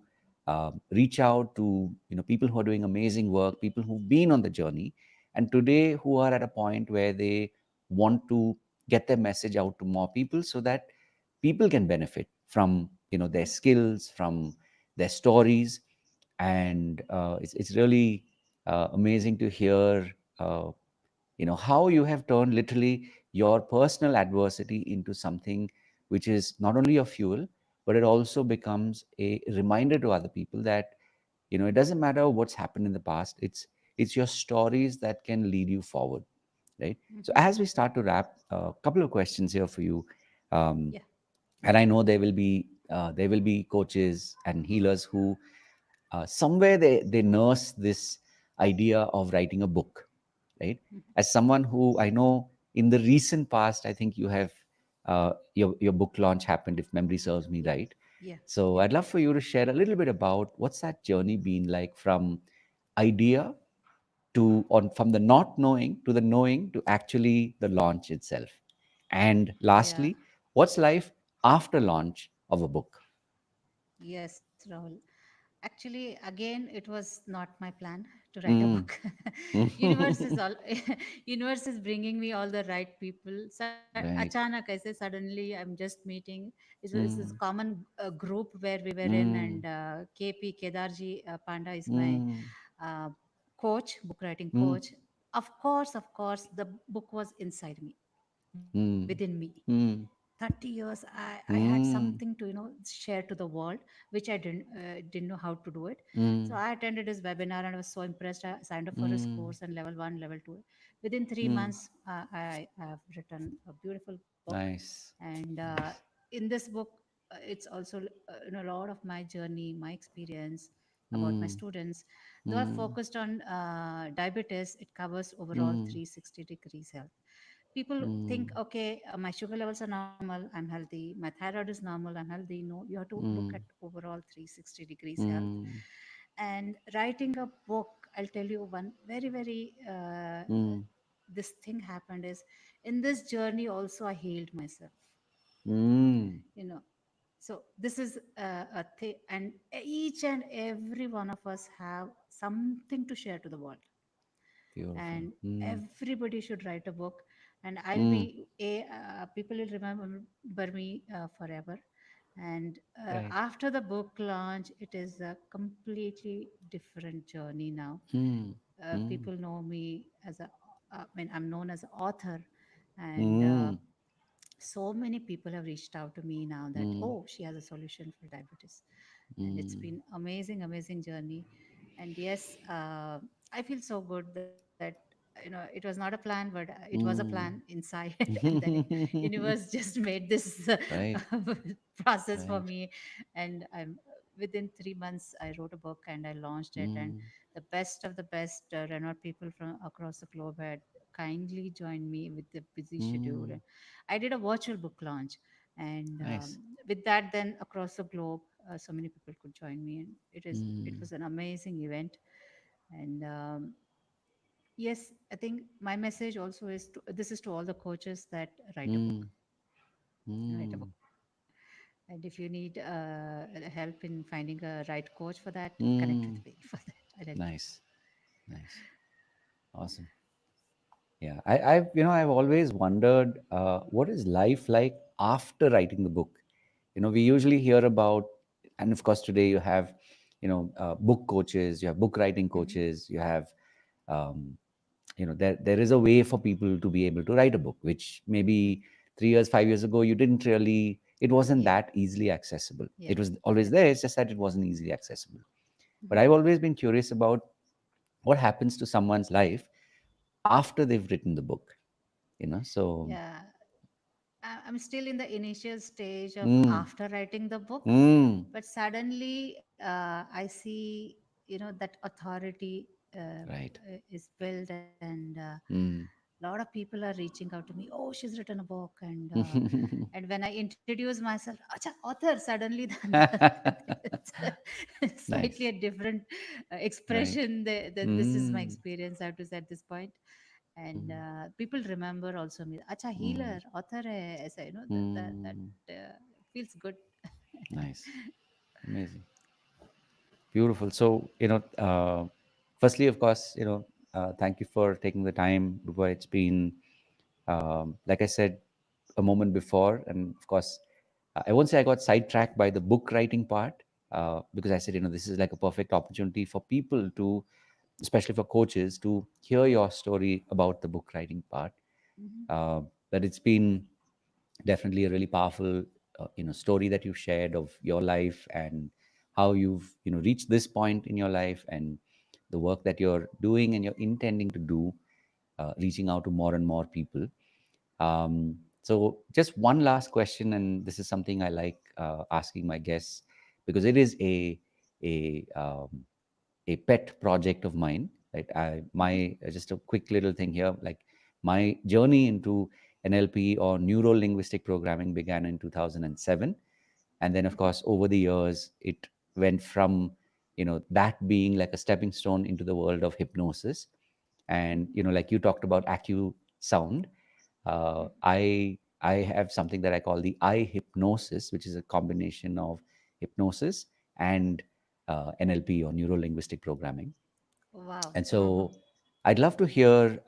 reach out to, people who are doing amazing work, people who've been on the journey, and today who are at a point where they want to get their message out to more people, so that people can benefit from, their mhm, skills, from their stories. And it's really amazing to hear how you have turned literally your personal adversity into something which is not only a fuel, but it also becomes a reminder to other people that, it doesn't matter what's happened in the past, it's your stories that can lead you forward, right? So mhm. as we start to wrap, a couple of questions here for you. um, Yeah. and I know there will be coaches and healers who, somewhere they nurse this idea of writing a book, right? Mhm. As someone who I know, in the recent past, I think you have, your book launch happened, if memory serves me Yeah. right. Yeah. So Yeah. I'd love for you to share a little bit about what's that journey been like, from idea to, on from the not knowing to the knowing to actually the launch itself. And Yeah. lastly, what's life after launch of a book? Yes, Rahul. Actually, again, it was not my plan to write a Mm. book. Universe is all. Universe is bringing me all the right people. Right. Achanak, I say suddenly, I'm just meeting. It's this Mm. common group where we were in, Mm. and KP Kedarji Panda is my Mm. uh, coach, book writing Mm. coach. Of course, the book was inside me, within me. Mm. Mm. 30 years I had something to Mm. share to the world, which I didn't know how to do it. So Mm. I attended his webinar and I was so impressed. I signed up for his Mm. course and level 1, level 2. Within 3 Mm. months I have written a beautiful book. Nice. And Nice. in this book, it's also a lot of my journey, my experience about my Mm. students. Though I Mm. focused on diabetes, it covers overall Mm. 360 degrees health. People think, Mm. okay, my sugar levels are normal, I'm healthy, my thyroid is normal, I'm healthy. No, you have to look at Mm. overall 360 degrees health. Mm. And writing a book, I'll tell you one very very Mm. this thing happened is, in this journey also I healed myself, Mm. you know. So this is a thing, and each and every one of us have something to share to the world, Beautiful. and Mm. everybody should write a book. And I'll Mm. be a people will remember me forever. And Right. after the book launch, it is a completely different journey now. Mm. Mm. People know me as a I mean, I'm known as an author. And Mm. so many people have reached out to me now that, Mm. oh, she has a solution for diabetes. And it's Mm. been amazing journey. And yes, I feel so good that it was not a plan, but it was a plan Mm. inside. And then universe just made this Right. process for Right. me. And within 3 months I wrote a book and I launched it. And Mm. the best of the best renowned people from across the globe had kindly joined me with the busy schedule. Mm. And I did a virtual book launch, and Nice. with that, then across the globe, so many people could join me, and it Mm. was an amazing event. And yes, I think my message also is this is to all the coaches that write a book, Mm. write a book. Mm. And if you need help in finding a right coach for that, connect with Mm. me for that. I'll help you. Nice. Nice. Awesome. Yeah, I've always wondered what is life like after writing the book. We usually hear about, and of course today you have, book coaches, you have book writing Hmm. coaches, you have, um, there is a way for people to be able to write a book, which maybe 3 years, 5 years ago you didn't really, it wasn't Yeah, that easily accessible. yeah, It was always that's there. right. It's just that it wasn't easily accessible. But Hmm. I've always been curious about what happens to someone's life after they've written the book. So. Yeah, I'm still in the initial stage of Mm, after writing the book, mm, but suddenly I see, that authority right. is built, and Mm. a lot of people are reaching out to me. Oh, she's written a book, and when I introduce myself, acha, author, suddenly it's slightly a Nice. different Right. expression. That this is my Mm, experience. I have to say at this point, and mm, people remember also me. Acha, mm, healer, author hai, aisa, mm. feels good. Nice. Amazing. Beautiful. So, firstly, of course, thank you for taking the time, Rupa. It's been, like I said a moment before, and of course, I won't say I got sidetracked by the book writing part, because I said, this is like a perfect opportunity for people to, especially for coaches, to hear your story about the book writing part. Mhm. Uh, that it's been definitely a really powerful story that you've shared of your life, and how you've reached this point in your life, and the work that you're doing and you're intending to do, reaching out to more and more people. So just one last question, and this is something I like asking my guests, because it is a pet project of mine. Right, Mhm. my just a quick little thing here. Like, my journey into NLP, or neuro linguistic programming, began in 2007, and then of Mhm. course over the years it went from that being like a stepping stone into the world of hypnosis. And like you talked about Acusound, Mhm. I have something that I call the iHypnosis, which is a combination of hypnosis and NLP, or neuro linguistic programming. Wow. And Uh-huh. so I'd love to hear,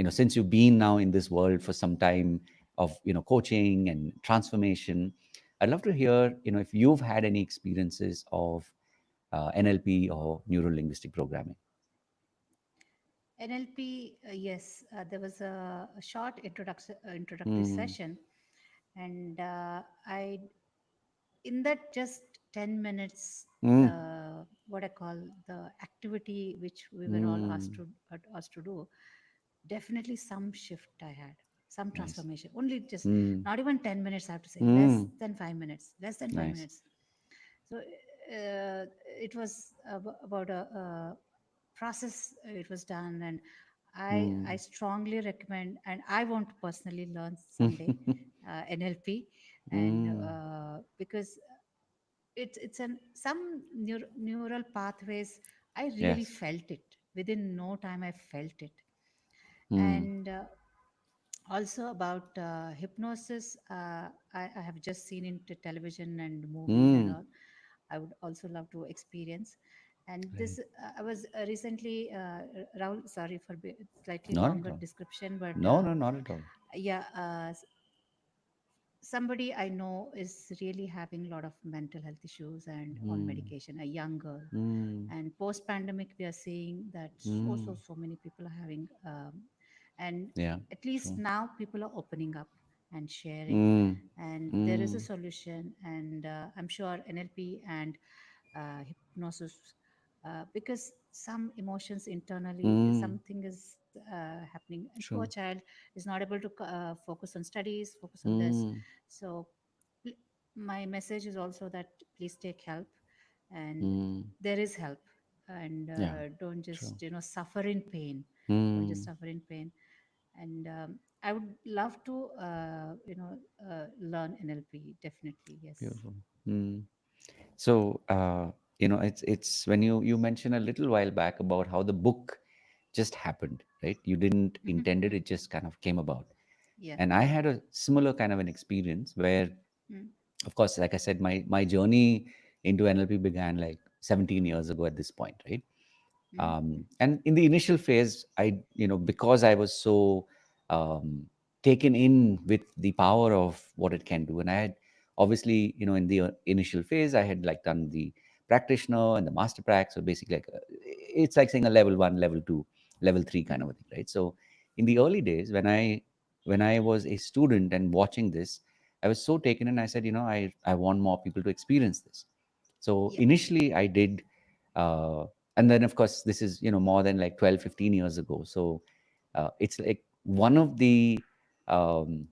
since you've been now in this world for some time of, coaching and transformation, I'd love to hear, if you've had any experiences of NLP or neuro linguistic programming. NLP, yes, there was a short introductory Mm, session, and I in that just 10 minutes, mm, the what I call the activity which we were all mm, asked to do, definitely some shift I had, some nice. transformation. Only just Mm, not even 10 minutes. I have to say less mm, than 5 minutes. Less than five nice. minutes. So it was about a process. It was done, and I Mm, strongly recommend, and I want to personally learn someday NLP, and mm, because it's an some neural pathways. I really yes. felt it within no time. I felt it, Mm, and also about hypnosis. I have just seen into television and movies and mm, all. I would also love to experience. And right. this, I was recently, Rahul, sorry for slightly Not at longer all. description, but No, no, not at all. yeah, somebody I know is really having a lot of mental health issues and on Mm, medication, a young girl. mm, And post pandemic, we are seeing that mm, so many people are having, and yeah, at least true. now people are opening up and sharing, Mm, and there is a mm, solution. And I'm sure NLP and hypnosis, because some emotions internally, mm, something is happening, and poor true. child is not able to focus on studies, focus on this. Mm, So pl- my message is also that please take help, and mm, there is help. and Yeah. don't True. just suffer in pain. Don't just Mm. suffer in pain. And I would love to learn NLP, definitely. Yes. Beautiful. Mm. So, it's when you mentioned a little while back about how the book just happened, right? You didn't intend it; it just kind of came about. Yeah, And I yeah. had a similar kind of an experience where, Mm, of course, like I said, my journey into NLP began like 17 years ago at this point, right? mhm, And in the initial phase, because I was so um, taken in with the power of what it can do, and I had obviously, in the initial phase, I had like done the practitioner and the master prac. So basically, like it's like saying a level one, level two, level three kind mhm, of a thing, right? So in the early days, when I was a student and watching this, I was so taken in. I said, I want more people to experience this. So yeah. initially, I did. Uh, and then of course this is more than like 12, 15 years ago. So it's like one of um,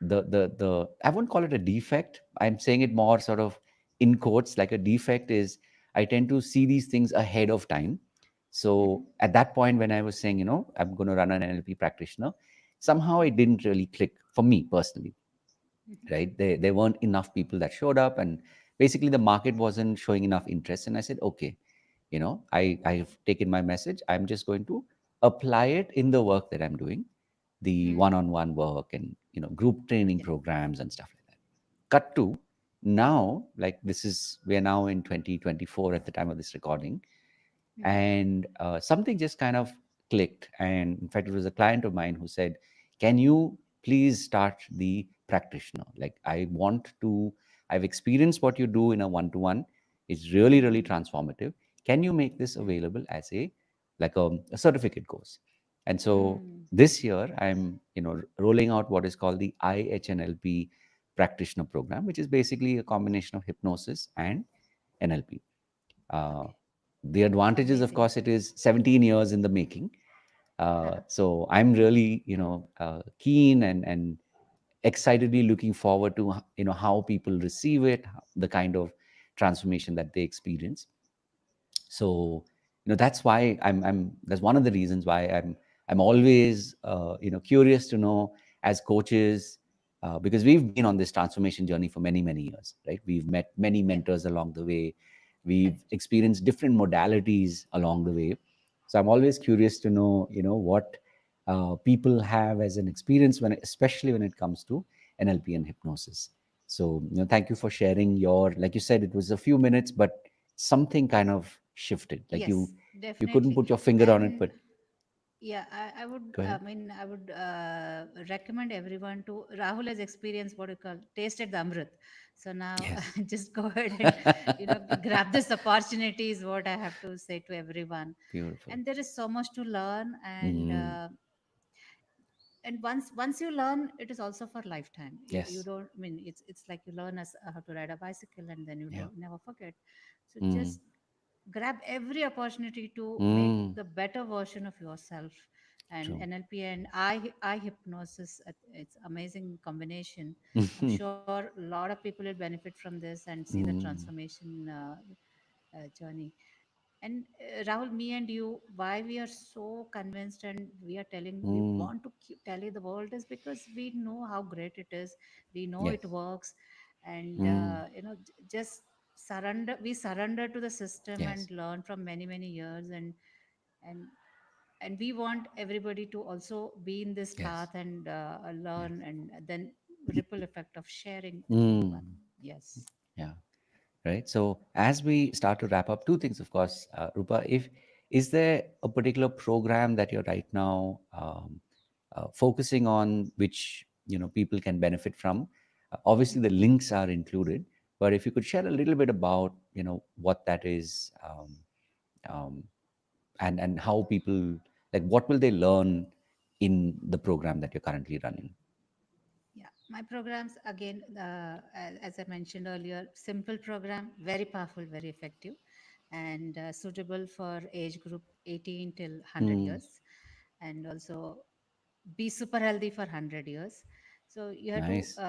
the I won't call it a defect. I'm saying it more sort of in quotes. Like a defect is I tend to see these things ahead of time. Mhm, So at that point when I was saying I'm going to run an NLP practitioner, somehow it mhm, didn't really click for me personally, mhm, right? There weren't enough people that showed up, and basically the market wasn't showing enough interest. And I said, okay, I've taken my message. I'm just going to apply it in the work that I'm doing, the mhm. one-on-one work and group training Yeah. programs and stuff like that. Cut to now, like we are now in 2024 at the time of this recording, Mhm, and something just kind of clicked. And in fact, it was a client of mine who said, can you please start the practitioner? Like, I've experienced what you do in a one-to-one. It's really, really mhm, transformative. Can you make this mhm, available as a certificate course? And so mm. this year I'm rolling out what is called the IHNLP practitioner program, which is basically a combination of hypnosis and NLP. uh, Okay. the advantages, of Amazing. course, it is 17 years in the making. So I'm really, keen and excitedly looking forward to, how people receive it, the kind of transformation that they experience. So that's why that's one of the reasons why I'm always curious to know, as coaches, because we've been on this transformation journey for many, many years, right? We've met many Yeah. mentors along the way. We've Correct. experienced different modalities along the way. So I'm always curious to know what people have as an experience, especially when it comes to NLP and hypnosis. So thank you for sharing your, like you said, it was a few minutes, but something kind of shifted. Like you Yes, you couldn't definitely. put your finger on it, And but yeah, I would, go ahead. I would recommend everyone to, Rahul has experienced what you call tasted the Amrit. So now Yes. just go ahead and, grab this opportunity is what I have to say to everyone. Beautiful. And there is so much to learn. Mm. And once you learn, it is also for lifetime. You Yes. don't, I mean, it's like you learn as how to ride a bicycle, and then you Yeah. don't never forget. So Mm. just grab every opportunity to make Mm. the better version of yourself. And True. NLP and I hypnosis, it's amazing combination. I'm sure a lot of people will benefit from this and see the Mm. transformation journey. And Rahul, me and you, why we are so convinced and we are telling, we Mm. want to keep telling the world is because we know how great it is. We know Yes. it works. And, Mm. just surrender, we surrender to the system Yes. and learn from many, many years. And, and we want everybody to also be in this Yes. path and Yes. learn, and then ripple effect of sharing with Mm. everyone. Yes. Yeah. Right. So as we start to wrap up, two things, of course, Rupa. If is there a particular program that you're right now focusing on, which people can benefit from? Obviously, the links are included, but if you could share a little bit about what that is, um, and how people, like, what will they learn in the program that you're currently running? Yeah, my programs again, as I mentioned earlier, simple program, very powerful, very effective, and suitable for age group 18 till 100 Mm, years, and also be super healthy for 100 years. So you have to nice.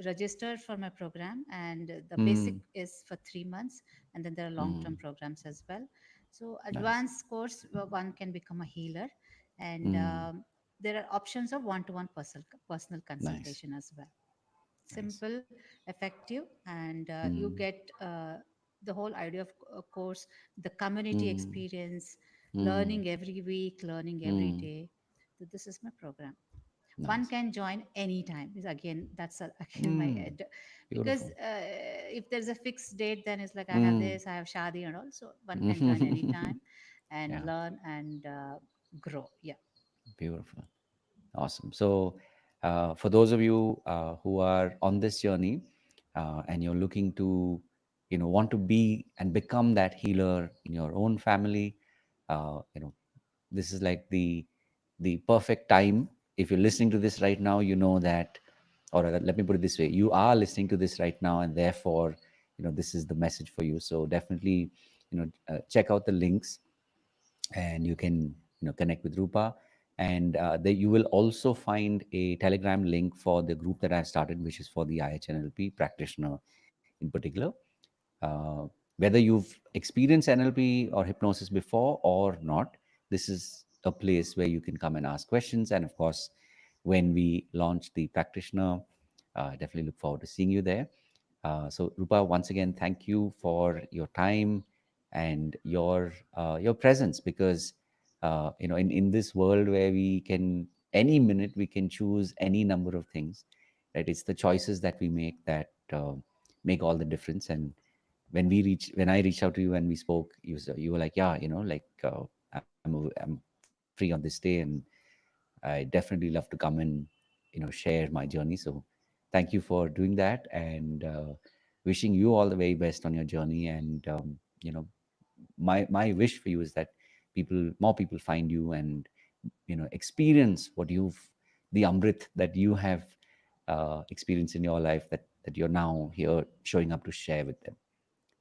register for my program, and the basic Mm, is for 3 months, and then there are long term mm, programs as well. So Nice. advanced course, one can become a healer, and Mm, there are options of one-to-one personal nice. consultation as well. Nice. Simple, effective, and you Mm, get the whole idea of course, the community mm, experience, mm, learning every week, learning every mm. day. So this is my program. One Nice. can join anytime. Is again, that's again my Mm, because beautiful. if there's a fixed date, then it's like I have Mm. this, I have shadi and all. So one can join anytime and Yeah, learn and grow. Yeah. beautiful. Awesome. So, for those of you who are on this journey and you're looking to, want to be and become that healer in your own family, this is like the perfect time. If you're listening to this right now, you know that, or let me put it this way: you are listening to this right now, and therefore, this is the message for you. So definitely, check out the links and you can connect with Rupa. And there you will also find a Telegram link for the group that I've started, which is for the IHNLP practitioner in particular. uh, Whether you've experienced NLP or hypnosis before or not, this is a place where you can come and ask questions. And of course, when we launch the practitioner, definitely look forward to seeing you there. So Rupa, once again, thank you for your time and your presence, because in this world where we can, any minute we can choose any number of things, right? It's the choices that we make that make all the difference. And when I reached out to you and we spoke, you were like, yeah, I'm free on this day, and I definitely love to come and share my journey. So thank you for doing that, and wishing you all the very best on your journey. And my wish for you is that more people find you and experience what you've the amrit that you have experienced in your life, that you're now here showing up to share with them.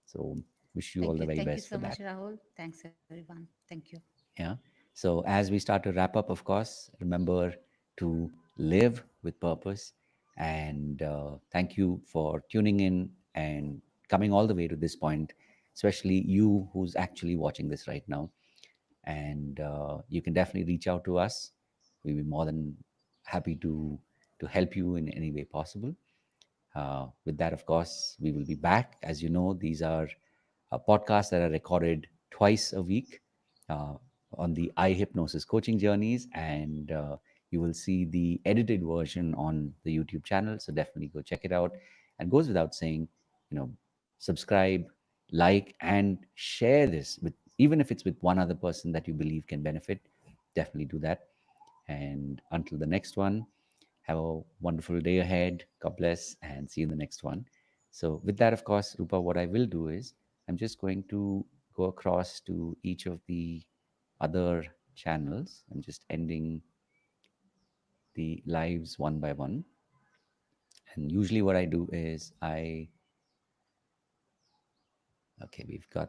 So wish you all the very Thank you best so for much, that. Rahul. Thanks, everyone. Thank you. Yeah. So as we start to wrap up, of course, remember to live with purpose. And thank you for tuning in and coming all the way to this point, especially you who's actually watching this right now. And you can definitely reach out to us. We'll be more than happy to help you in any way possible. With that, of course, we will be back. As you know, these are podcasts that are recorded twice a week uh, on the iHypnosis coaching journeys, and you will see the edited version on the YouTube channel. So definitely go check it out. And goes without saying, subscribe, like, and share this with, even if it's with one other person that you believe can benefit. Definitely do that. And until the next one, have a wonderful day ahead. God bless, and see you in the next one. So, with that, of course, Rupa, what I will do is I'm just going to go across to each of the other channels. I'm just ending the lives one by one. And usually, what I do is okay, we've got